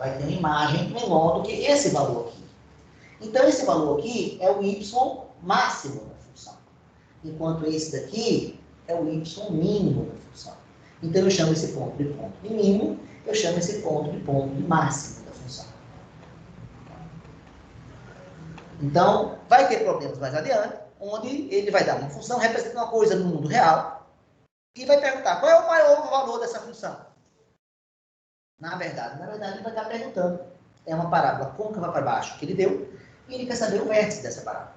vai ter uma imagem menor do que esse valor aqui. Então, esse valor aqui é o y máximo da função, enquanto esse daqui é o y mínimo da função. Então, eu chamo esse ponto de mínimo, eu chamo esse ponto de máximo da função. Então, vai ter problemas mais adiante, onde ele vai dar uma função representando uma coisa no mundo real e vai perguntar qual é o maior valor dessa função. Na verdade, ele vai estar perguntando. É uma parábola côncava para baixo que ele deu e ele quer saber o vértice dessa parábola.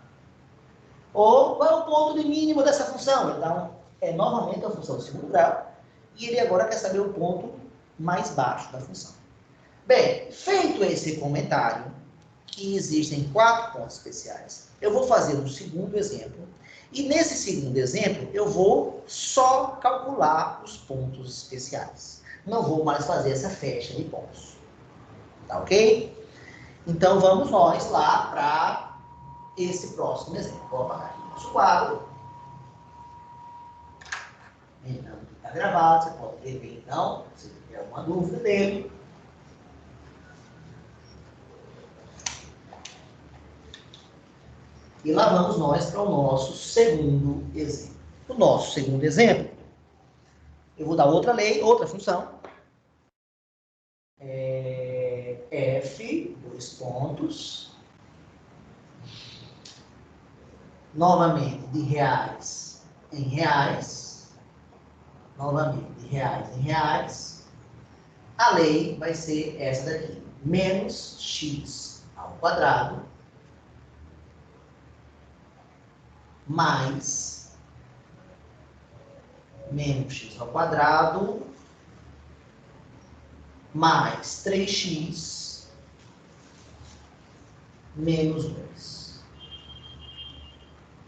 Ou qual é o ponto de mínimo dessa função? Então, é novamente uma função de segundo grau e ele agora quer saber o ponto mais baixo da função. Bem, feito esse comentário, que existem 4 pontos especiais, eu vou fazer um segundo exemplo. E nesse segundo exemplo, eu vou só calcular os pontos especiais. Não vou mais fazer essa festa de pontos. Tá ok? Então, vamos nós lá para esse próximo exemplo. Vou apagar aqui o nosso quadro. Então, está gravado. Você pode rever, então, se tiver alguma dúvida dele. E lá vamos nós para o nosso segundo exemplo. O nosso segundo exemplo, eu vou dar outra lei, outra função. F, 2 pontos. Novamente, de reais em reais. Novamente, de reais em reais. A lei vai ser essa daqui. Menos x ao quadrado mais menos x ao quadrado mais 3x menos 2.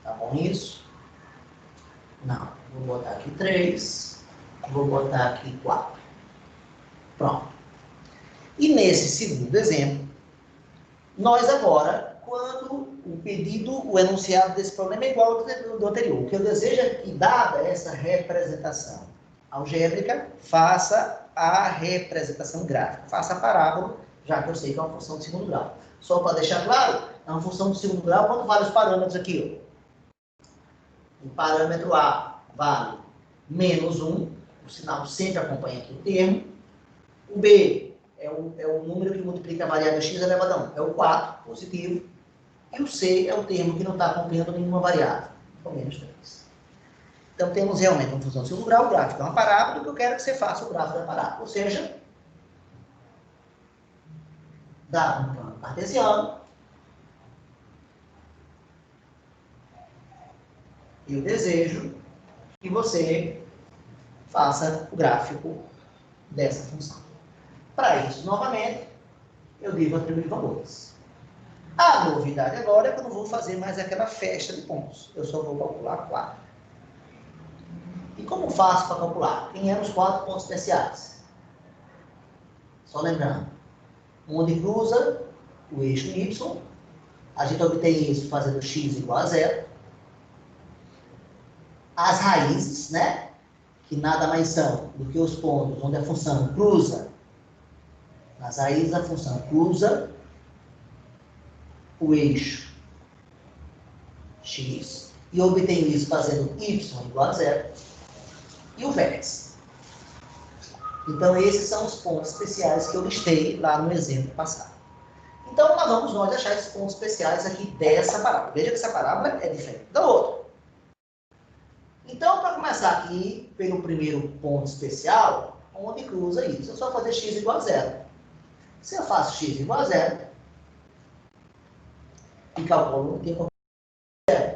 Tá bom isso? Não. Vou botar aqui 3. Vou botar aqui 4. Pronto. E nesse segundo exemplo, nós agora, quando o pedido, o enunciado desse problema é igual ao do anterior, o que eu desejo é que, dada essa representação algébrica, faça a representação gráfica, faça a parábola, já que eu sei que é uma função de segundo grau. Só para deixar claro, é uma função de segundo grau, quanto vale os parâmetros aqui? Ó? O parâmetro A vale menos 1, o sinal sempre acompanha aqui o termo. O B é o número que multiplica a variável x elevado a 1, é o 4, positivo. E o C é o termo que não está acompanhando nenhuma variável, ou menos 3. Então, temos realmente uma função de segundo grau, o gráfico é uma parábola, que eu quero que você faça o gráfico da parábola. Ou seja, dá um plano cartesiano. Eu desejo que você faça o gráfico dessa função. Para isso, novamente, eu devo atribuir valores. A novidade agora é que eu não vou fazer mais aquela festa de pontos. Eu só vou calcular 4. E como faço para calcular? Quem eram os 4 pontos especiais? Só lembrando, onde cruza o eixo Y, a gente obtém isso fazendo x igual a 0. As raízes, né? Que nada mais são do que os pontos onde a função cruza. Nas raízes, a função cruza o eixo x e obtém isso fazendo y igual a 0. E o vértice. Então, esses são os pontos especiais que eu listei lá no exemplo passado. Então, nós vamos achar esses pontos especiais aqui dessa parábola. Veja que essa parábola é diferente da outra. Então, para começar aqui, pelo primeiro ponto especial, onde cruza isso, eu só fazer x igual a 0. Se eu faço x igual a 0, e calculo o tempo zero.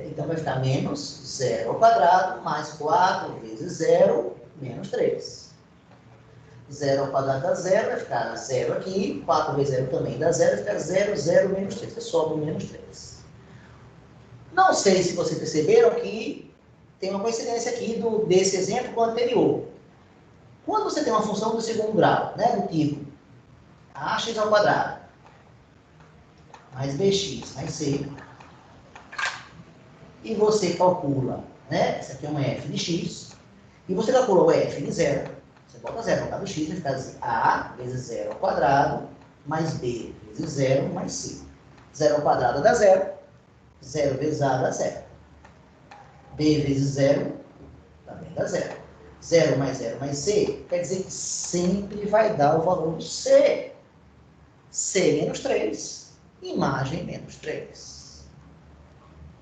Então, vai ficar menos 0 ao quadrado, mais 4 vezes 0, menos 3. 0 ao quadrado dá 0, vai ficar 0 aqui, 4 vezes 0 também dá 0, vai ficar 0, 0, menos 3, vai sobra menos 3. Não sei se vocês perceberam que tem uma coincidência aqui desse exemplo com o anterior. Quando você tem uma função do segundo grau, né, do tipo ax ao quadrado, mais bx, mais c, e você calcula, né, isso aqui é um f de x, e você calcula o f de 0, você bota zero no lugar do x, vai ficar assim, a vezes 0 ao quadrado, mais b vezes 0 mais c. 0 ao quadrado dá 0, 0 vezes a dá 0. b vezes 0 também dá 0. 0 mais c, quer dizer que sempre vai dar o valor do c. C menos 3, imagem menos 3.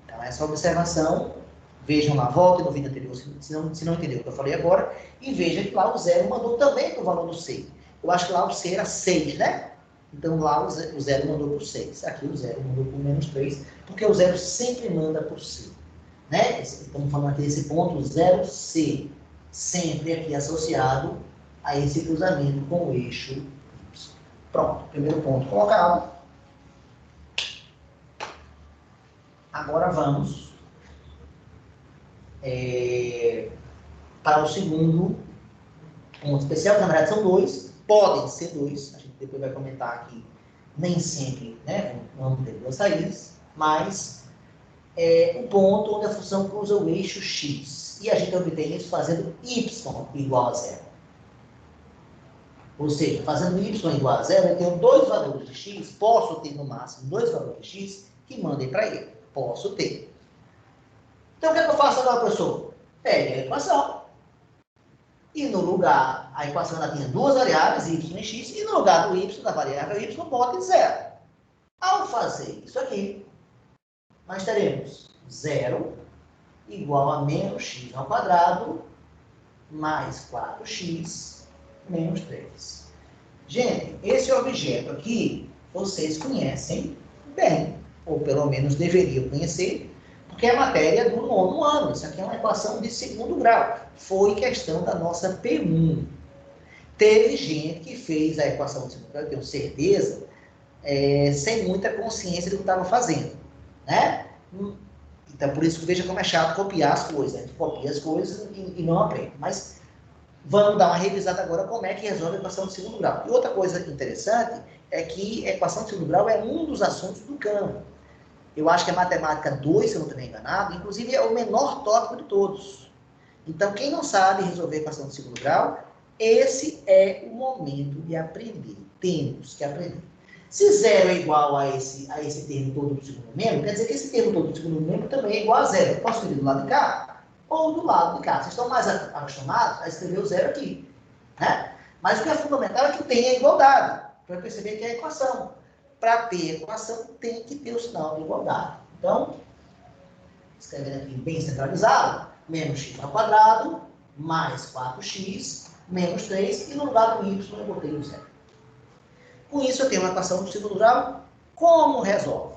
Então, essa observação, vejam lá, voltem no vídeo anterior, se não entendeu o que eu falei agora, e veja que lá o 0 mandou também para o valor do C. Eu acho que lá o C era 6, né? Então, lá o 0 mandou por 6. Aqui o 0 mandou por menos 3, porque o 0 sempre manda por C. Né? Estamos falando aqui desse ponto, 0C, sempre aqui associado a esse cruzamento com o eixo Y. Pronto, primeiro ponto colocado. Agora vamos para o segundo ponto especial, que na verdade são dois, podem ser dois, a gente depois vai comentar aqui, nem sempre, né, vamos ter duas saídas, mas um ponto onde a função cruza o eixo x, e a gente obtém isso fazendo y igual a zero. Ou seja, fazendo y igual a zero, eu tenho dois valores de x, posso ter no máximo dois valores de x que mandem para ele. Posso ter. Então, o que é que eu faço agora, professor? Pegue a equação. E no lugar, a equação ela tinha duas variáveis, y e x, e no lugar do y, da variável y, bote zero. Ao fazer isso aqui, nós teremos 0 igual a menos x ao quadrado mais 4x menos 3. Gente, esse objeto aqui, vocês conhecem bem, ou pelo menos deveriam conhecer, porque é matéria do 9º ano. Isso aqui é uma equação de 2º grau. Foi questão da nossa P1. Teve gente que fez a equação de 2º grau, eu tenho certeza, sem muita consciência do que estava fazendo, né? Então, por isso que veja como é chato copiar as coisas. A gente copia as coisas e não aprende. Mas vamos dar uma revisada agora como é que resolve a equação de 2º grau. E outra coisa interessante é que a equação de 2º grau é um dos assuntos do campo. Eu acho que é matemática 2, se eu não estiver enganado, inclusive é o menor tópico de todos. Então, quem não sabe resolver a equação de 2º grau, esse é o momento de aprender. Temos que aprender. Se 0 é igual a esse termo todo do segundo membro, quer dizer que esse termo todo do segundo membro também é igual a 0. Eu posso escrever do lado de cá ou do lado de cá. Vocês estão mais acostumados a escrever o 0 aqui, né? Mas o que é fundamental é que tenha igualdade, para perceber que é a equação. Para ter equação, tem que ter o sinal de igualdade. Então, escrevendo aqui bem centralizado, menos x ao quadrado, mais 4x, menos 3, e no lugar do y eu botei o 0. Com isso, eu tenho uma equação do 2º grau. Como resolve?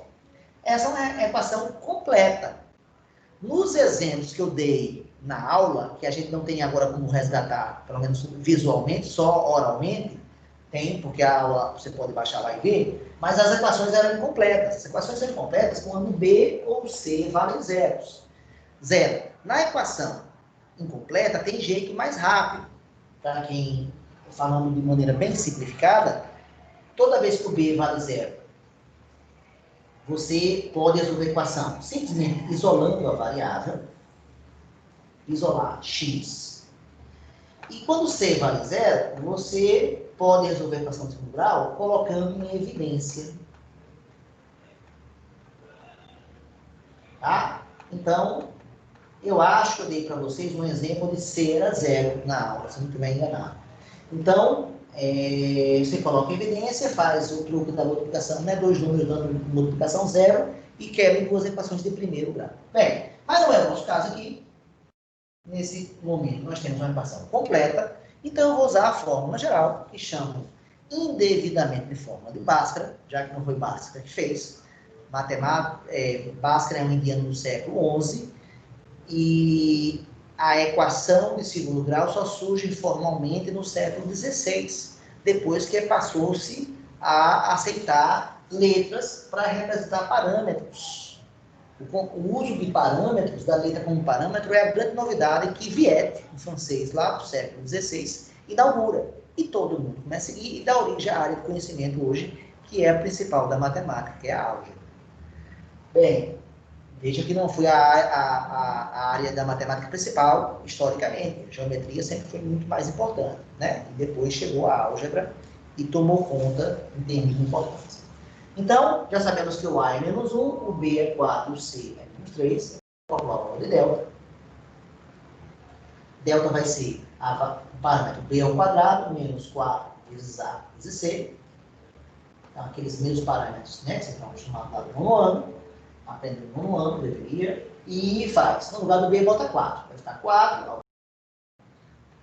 Essa é uma equação completa. Nos exemplos que eu dei na aula, que a gente não tem agora como resgatar, pelo menos visualmente, só oralmente, tem, porque a aula você pode baixar lá e ver, mas as equações eram incompletas. As equações são incompletas quando B ou C valem zeros. Zero. Na equação incompleta, tem jeito mais rápido. Para quem, falando de maneira bem simplificada, toda vez que o B vale zero, você pode resolver a equação simplesmente isolando a variável, isolar x. E quando C vale zero, você pode resolver a equação de 2º grau colocando em evidência. Tá? Então, eu acho que eu dei para vocês um exemplo de C era zero na aula, se não estiver enganado. Então, você coloca em evidência, faz o truque da multiplicação, né? Dois números dando multiplicação zero e quebra em duas equações de 1º grau. Bem, mas não é o nosso caso aqui. Nesse momento, nós temos uma equação completa. Então, eu vou usar a fórmula geral, que chama indevidamente de fórmula de Bhaskara, já que não foi Bhaskara que fez. Bhaskara é um indiano do século XI, e a equação de 2º grau só surge formalmente no século XVI, depois que passou-se a aceitar letras para representar parâmetros. O uso de parâmetros, da letra como parâmetro, é a grande novidade que Viette, um francês lá do século XVI, inaugura. E todo mundo começa a seguir e dá origem à área de conhecimento hoje, que é a principal da matemática, que é a álgebra. Bem, Veja que não foi a área da matemática principal, historicamente. A geometria sempre foi muito mais importante, né? E depois chegou a álgebra e tomou conta em termos de importância. Então, já sabemos que o A é menos 1, o B é 4, o C é menos 3, o valor de delta. Delta vai ser o parâmetro B ao quadrado, menos 4 vezes A vezes C. Então, aqueles mesmos parâmetros, né, que vocês estão acostumados lá no ano, aprendendo no ano, deveria, e faz. No lugar do B, bota 4. Vai ficar 4,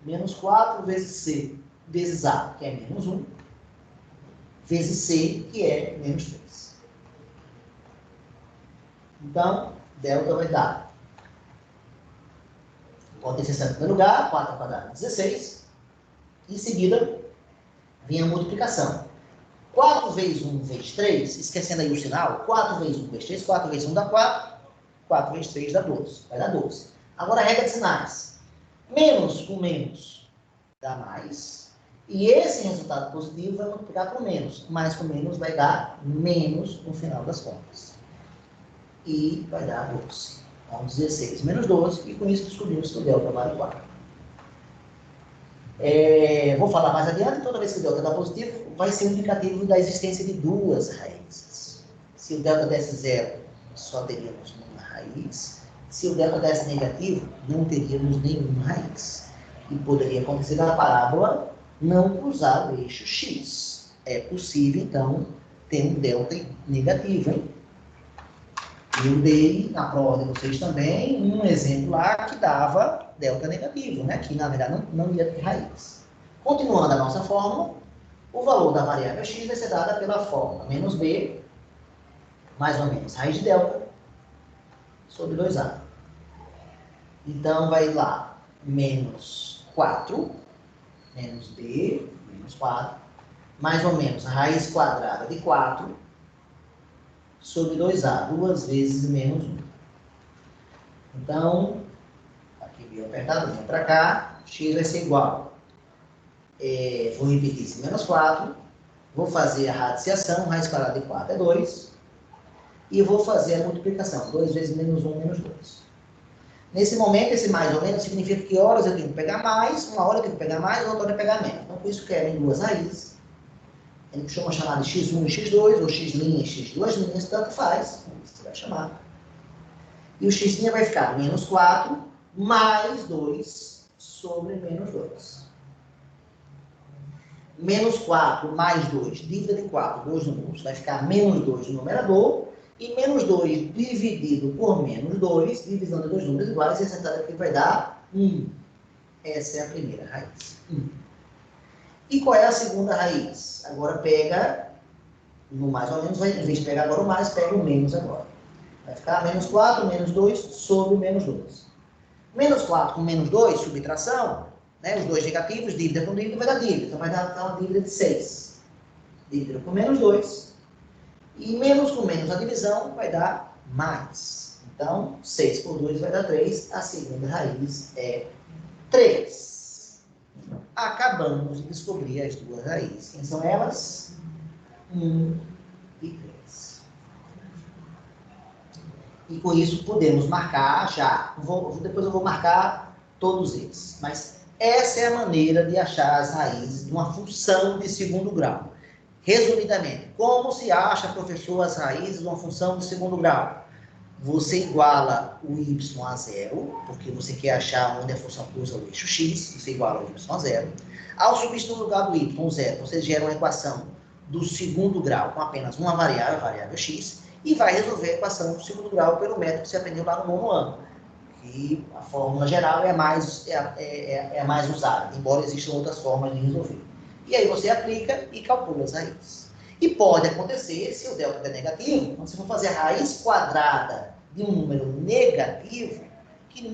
menos 4 vezes C, vezes A, que é menos 1, vezes C, que é menos 3. Então, delta vai dar, bota esse 60 no lugar, 4 ao quadrado, 16. Em seguida, vem a multiplicação. 4 vezes 1 vezes 3, esquecendo aí o sinal, 4 vezes 1 vezes 3, 4 vezes 1 dá 4, 4 vezes 3 dá 12, vai dar 12. Agora a regra de sinais. Menos com menos dá mais, e esse resultado positivo vai multiplicar por menos. Mais com menos vai dar menos no final das contas. E vai dar 12. Então 16 menos 12, e com isso descobrimos que o delta vale 4. Vou falar mais adiante, toda vez que o delta dá positivo, vai ser um indicativo da existência de duas raízes. Se o delta desse zero, só teríamos uma raiz. Se o delta desse negativo, não teríamos nenhuma raiz. E poderia acontecer na parábola não cruzar o eixo x. É possível, então, ter um delta negativo, hein? Eu dei, na prova de vocês também, um exemplo lá que dava delta negativo, né? Que, na verdade, não ia ter raiz. Continuando a nossa fórmula, o valor da variável x vai ser dada pela fórmula menos b, mais ou menos, raiz de delta, sobre 2a. Então, vai lá, menos 4, menos b, menos 4, mais ou menos, raiz quadrada de 4, sobre 2a, 2 vezes menos 1. Então, aqui veio apertado, vem para cá, x vai ser igual. Vou repetir esse menos 4, vou fazer a radiciação, raiz quadrada de 4 é 2, e vou fazer a multiplicação, 2 vezes menos 1, menos 2. Nesse momento, esse mais ou menos significa que horas eu tenho que pegar mais, uma hora eu tenho que pegar mais, outra hora eu pegar menos. Então, por isso que em duas raízes. A gente chama chamar de x1 e x2, ou x' e x duas linhas, tanto faz, como você vai chamar. E o x' vai ficar menos 4 mais 2 sobre menos 2. Menos 4 mais 2, dívida de 4, 2 números, vai ficar menos 2 no numerador, e menos 2 dividido por menos 2, divisão de dois números iguais, esse resultado aqui vai dar 1. Essa é a primeira raiz, 1. E qual é a segunda raiz? Agora pega, no mais ou menos, em vez de pegar agora o mais, pega o menos agora. Vai ficar menos 4, menos 2 sobre menos 2. Menos 4 com menos 2, subtração, né? Os dois negativos, dívida com dívida, vai dar dívida. Então vai dar uma dívida de 6. Dívida com menos 2. E menos com menos a divisão vai dar mais. Então, 6 por 2 vai dar 3. A segunda raiz é 3. Acabamos de descobrir as duas raízes. Quem são elas? 1 e 3. E com isso podemos marcar já. Depois eu vou marcar todos eles. Mas essa é a maneira de achar as raízes de uma função de segundo grau. Resumidamente, como se acha, professor, as raízes de uma função de segundo grau? Você iguala o y a zero, porque você quer achar onde a função cruza o eixo x, você iguala o y a zero. Ao substituir no lugar do y zero, você gera uma equação do segundo grau com apenas uma variável, a variável x, e vai resolver a equação do segundo grau pelo método que você aprendeu lá no nono ano. E a fórmula geral é a mais usada, embora existam outras formas de resolver. E aí você aplica e calcula as raízes. E pode acontecer, se o delta é negativo, quando você for fazer a raiz quadrada de um número negativo, que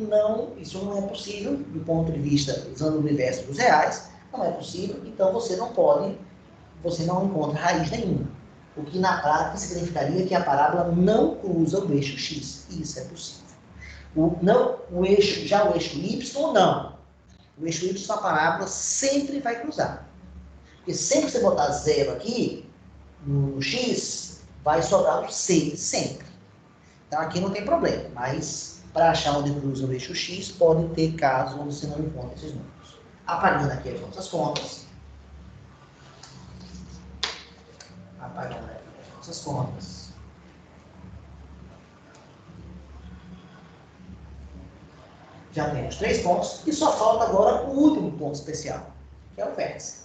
isso não é possível, do ponto de vista, usando o universo dos reais, não é possível, então você não encontra raiz nenhuma. O que na prática significaria que a parábola não cruza o eixo x. Isso é possível. O eixo y, não. O eixo y, a parábola sempre vai cruzar. Porque sempre que você botar zero aqui, no x, vai sobrar o c, sempre. Então, aqui não tem problema, mas para achar onde cruza o eixo X, pode ter casos onde você não encontra esses números. Apagando aqui as nossas contas. Apagando aqui as nossas contas. Já temos 3 pontos e só falta agora o último ponto especial, que é o vértice.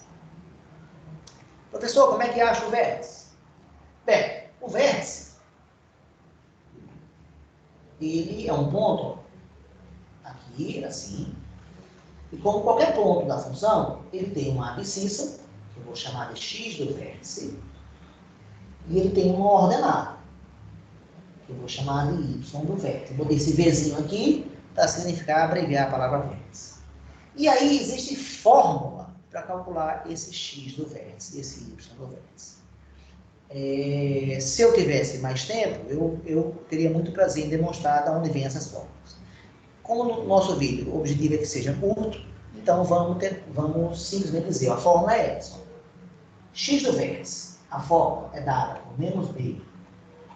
Professor, como é que acha o vértice? Bem, o vértice, ele é um ponto aqui, assim, e como qualquer ponto da função, ele tem uma abscissa, que eu vou chamar de x do vértice, e ele tem uma ordenada, que eu vou chamar de y do vértice. Eu botei esse Vzinho aqui para significar abreviar a palavra vértice. E aí existe fórmula para calcular esse x do vértice, esse y do vértice. Se eu tivesse mais tempo, eu teria muito prazer em demonstrar de onde vêm essas fórmulas. Como no nosso vídeo o objetivo é que seja curto, então vamos simplesmente dizer, a fórmula é essa. X do vértice, a fórmula é dada por menos b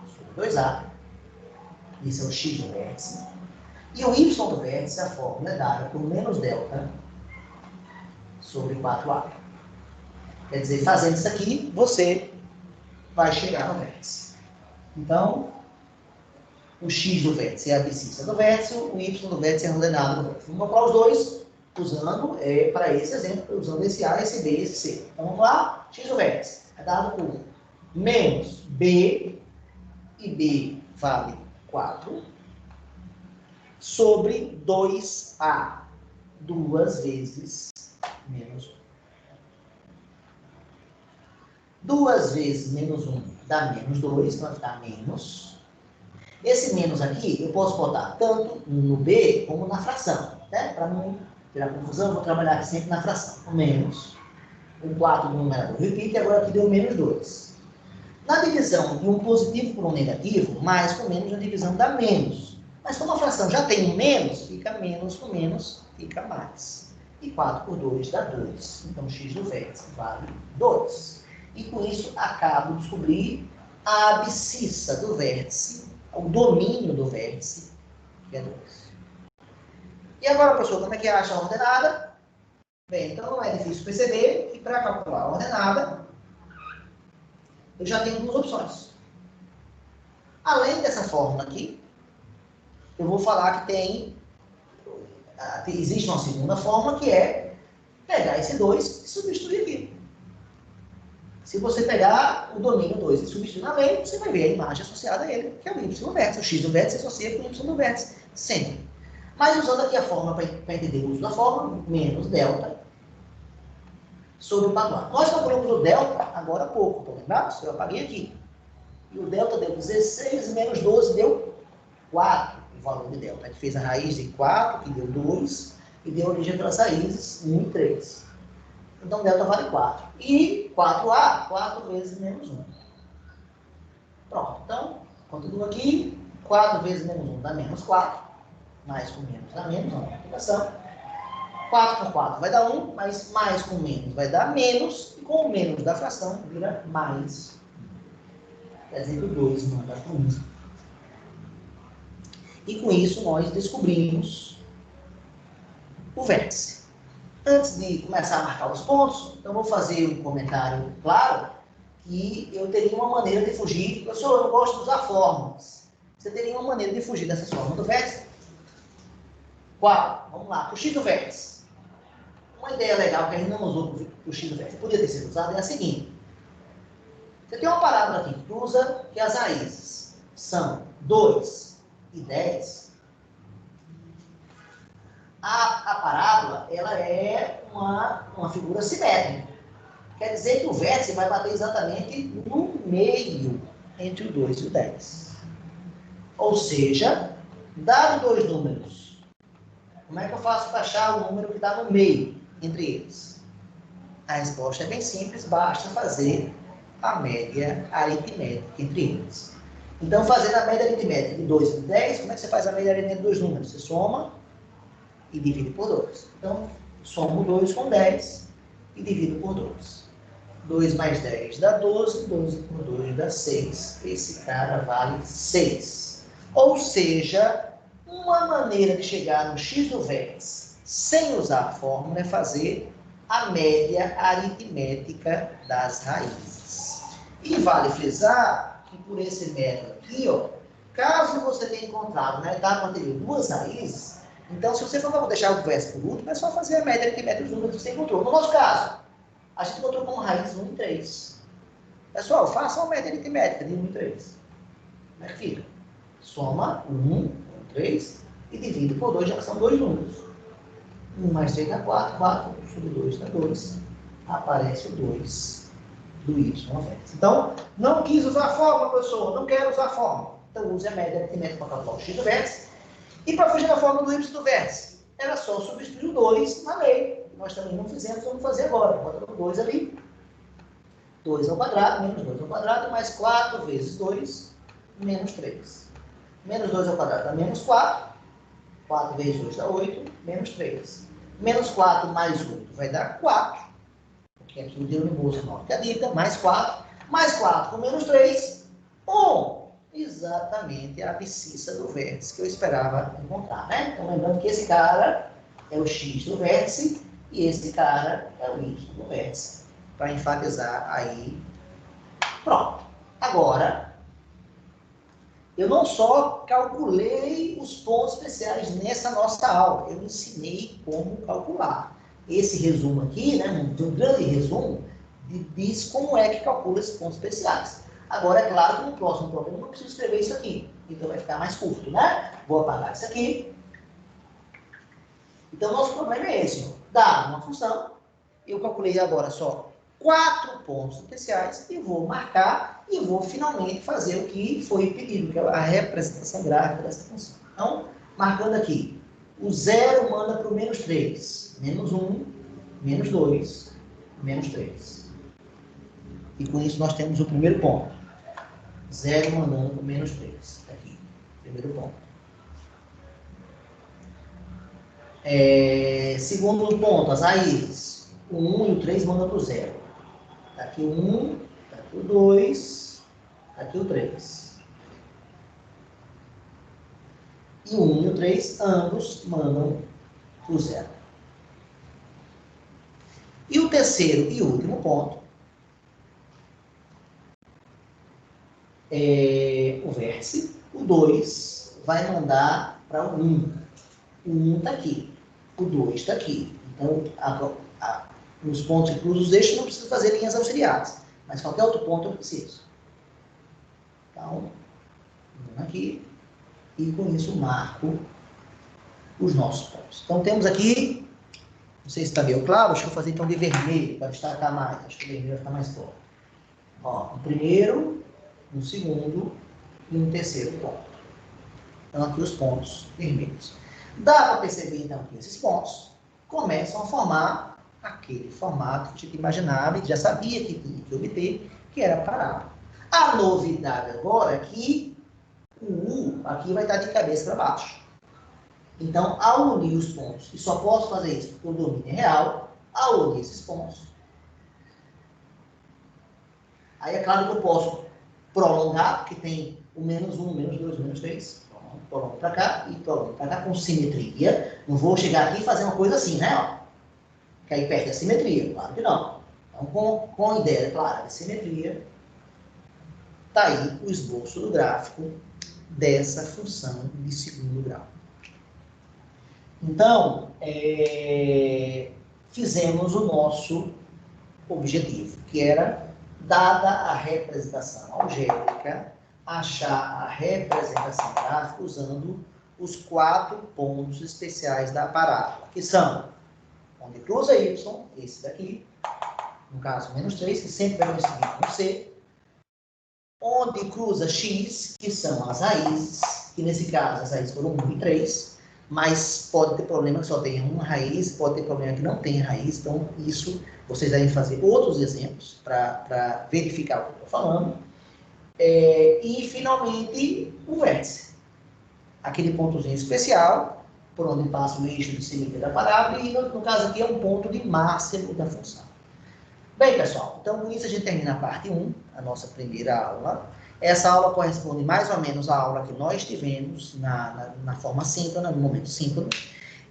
sobre 2a, isso é o x do vértice, e o y do vértice, a fórmula é dada por menos delta sobre 4a. Quer dizer, fazendo isso aqui, você vai chegar no vértice. Então, o x do vértice é a abscissa do vértice, o y do vértice é a ordenada do vértice. Vamos calcular os dois, usando, para esse exemplo, usando esse A, esse B e esse C. Então, vamos lá, x do vértice é dado por menos B, e B vale 4, sobre 2A, 2 vezes menos 1. 2 vezes menos 1 dá menos 2, então vai ficar menos. Esse menos aqui, eu posso botar tanto no B como na fração, né? Para não ter confusão, eu vou trabalhar aqui sempre na fração. Menos, o 4 no numerador repite, e agora aqui deu menos 2. Na divisão de um positivo por um negativo, mais com menos, a divisão dá menos. Mas como a fração já tem um menos, fica menos com menos, fica mais. E 4 por 2 dá 2. Então, x do vértice vale 2. E com isso, acabo de descobrir a abscissa do vértice, o domínio do vértice, que é 2. E agora, professor, como é que acha a ordenada? Bem, então não é difícil perceber que para calcular a ordenada, eu já tenho duas opções. Além dessa fórmula aqui, eu vou falar que existe uma segunda fórmula, que é pegar esse 2 e substituir aqui. Se você pegar o domínio 2 e substituir na lei, você vai ver a imagem associada a ele, que é o y do vértice. O x do vértice se associa com o y do vértice, sempre. Mas usando aqui a fórmula para entender o uso da fórmula, menos delta sobre o quadrado. Nós calculamos o delta agora há pouco, estão lembrados? Eu apaguei aqui. E o delta deu 16 menos 12 deu 4, o valor de delta. A gente fez a raiz de 4, que deu 2, e deu origem para as raízes 1 e 3. Então, delta vale 4. E 4A, 4 vezes menos 1. Pronto. Então, continua aqui. 4 vezes menos 1 dá menos 4. Mais com menos dá menos, uma multiplicação. 4 por 4 vai dar 1, mas mais com menos vai dar menos. E com o menos da fração, vira mais. Quer dizer que o 2 não dá com 1. E com isso, nós descobrimos o vértice. Antes de começar a marcar os pontos, então vou fazer um comentário claro que eu teria uma maneira de fugir. Professor, eu não gosto de usar fórmulas. Você teria uma maneira de fugir dessas fórmulas do vértice? Qual? Vamos lá, o x do vértice. Uma ideia legal que a gente não usou para o x do vértice, podia ter sido usado, é a seguinte. Você tem uma parábola aqui que cruza que as raízes são 2 e 10. A parábola, ela é uma figura simétrica. Quer dizer que o vértice vai bater exatamente no meio entre o 2 e o 10. Ou seja, dado dois números, como é que eu faço para achar o número que está no meio entre eles? A resposta é bem simples, basta fazer a média aritmética entre eles. Então, fazendo a média aritmética de 2 e 10, como é que você faz a média aritmética de dois números? Você soma e divide por 2. Então, somo 2 com 10 e divido por 2. 2 mais 10 dá 12, 12 por 2 dá 6. Esse cara vale 6. Ou seja, uma maneira de chegar no x do vértice sem usar a fórmula é fazer a média aritmética das raízes. E vale frisar que por esse método aqui, ó, caso você tenha encontrado na etapa anterior duas raízes, então se você for deixar o vértice por último, é só fazer a média aritmética dos números que você encontrou. No nosso caso, a gente encontrou como raiz 1 e 3. Pessoal, façam a média aritmética de 1 e 3. Como é que fica? Soma 1 com 3 e divide por 2, já que são dois números. 1 mais 3 dá 4, 4 sobre 2 dá 2. Aparece o 2 do y no vértice. Então, não quis usar a fórmula, professor, não quero usar a fórmula. Então, use a média aritmética para calcular o x do vértice. E para fugir da fórmula do y do vértice, era só substituir o 2 na lei. Nós também não fizemos, vamos fazer agora. Bota o 2 ali. 2 ao quadrado, menos 2 ao quadrado, mais 4 vezes 2, menos 3. Menos 2 ao quadrado dá menos 4. 4 vezes 2 dá 8, menos 3. Menos 4 mais 8 vai dar 4. Porque aqui o denominador não dita, mais 4. Mais 4 com menos 3, 1. Exatamente a abscissa do vértice que eu esperava encontrar, né? Então, lembrando que esse cara é o x do vértice e esse cara é o y do vértice. Para enfatizar aí. Pronto. Agora, eu não só calculei os pontos especiais nessa nossa aula, eu ensinei como calcular. Esse resumo aqui, né, um grande resumo, diz como é que calcula esses pontos especiais. Agora, é claro que no próximo problema eu não preciso escrever isso aqui, então vai ficar mais curto, né? Vou apagar isso aqui. Então, nosso problema é esse. Dá uma função, eu calculei agora só 4 pontos especiais e vou marcar e vou finalmente fazer o que foi pedido, que é a representação gráfica dessa função. Então, marcando aqui, o 0 manda para o menos 3, menos 1, menos 2, menos 3. E com isso nós temos o primeiro ponto. 0 mandando para o menos 3. Aqui, primeiro ponto. Segundo ponto, as raízes. O 1 e o 3 mandam para o 0. Está aqui o 1, está aqui o 2, está aqui o 3. E o 1 e o 3, ambos mandam para o 0. E o terceiro e último ponto, o vértice. O 2 vai mandar para o 1. O 1 está aqui, o 2 está aqui. Então, nos pontos inclusos os eixos não preciso fazer linhas auxiliares, mas qualquer outro ponto eu preciso. Então, aqui, e com isso marco os nossos pontos. Então, temos aqui, não sei se está meio claro, acho que eu vou fazer então de vermelho, para destacar mais, acho que o vermelho vai ficar mais claro. Ó, no primeiro, no segundo e no terceiro ponto. Então, aqui os pontos vermelhos. Dá para perceber, então, que esses pontos começam a formar aquele formato que a gente imaginava e já sabia que tinha que obter, que era a parábola. A novidade agora é que o U aqui vai estar de cabeça para baixo. Então, ao unir os pontos, e só posso fazer isso porque o domínio é real, ao unir esses pontos, aí é claro que eu posso prolongar, porque tem o menos 1, menos 2, menos 3, prolongo para cá e prolongo para cá com simetria. Não vou chegar aqui e fazer uma coisa assim, né? Ó, que aí perde a simetria, claro que não. Então, com a ideia clara de simetria, está aí o esboço do gráfico dessa função de segundo grau. Então, fizemos o nosso objetivo, que era, dada a representação algébrica, achar a representação gráfica usando os 4 pontos especiais da parábola, que são onde cruza y, esse daqui, no caso menos 3, que sempre vai coincidir com C, onde cruza x, que são as raízes, que nesse caso as raízes foram 1 e 3, mas pode ter problema que só tenha uma raiz, pode ter problema que não tenha raiz, então isso vocês devem fazer outros exemplos para verificar o que eu estou falando. E finalmente o vértice, aquele pontozinho especial, por onde passa o eixo de simetria da parábola, e no caso aqui é um ponto de máximo da função. Bem, pessoal, então com isso a gente termina a parte 1, a nossa primeira aula. Essa aula corresponde mais ou menos à aula que nós tivemos na forma síncrona, no momento síncrono.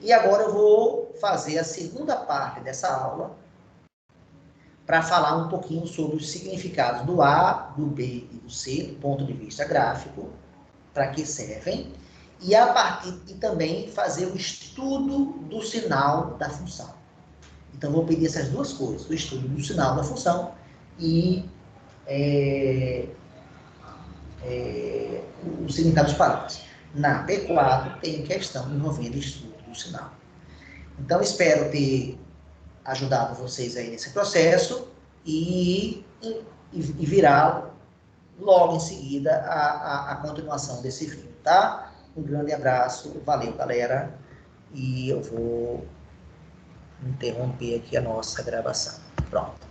E agora eu vou fazer a segunda parte dessa aula para falar um pouquinho sobre os significados do A, do B e do C, do ponto de vista gráfico, para que servem, e também fazer o estudo do sinal da função. Então, vou pedir essas duas coisas, o estudo do sinal da função e o significado dos parâmetros. Na P4 tem questão envolvendo estudo do sinal. Então, espero ter ajudado vocês aí nesse processo e virá logo em seguida a continuação desse vídeo, tá? Um grande abraço, valeu, galera, e eu vou interromper aqui a nossa gravação. Pronto.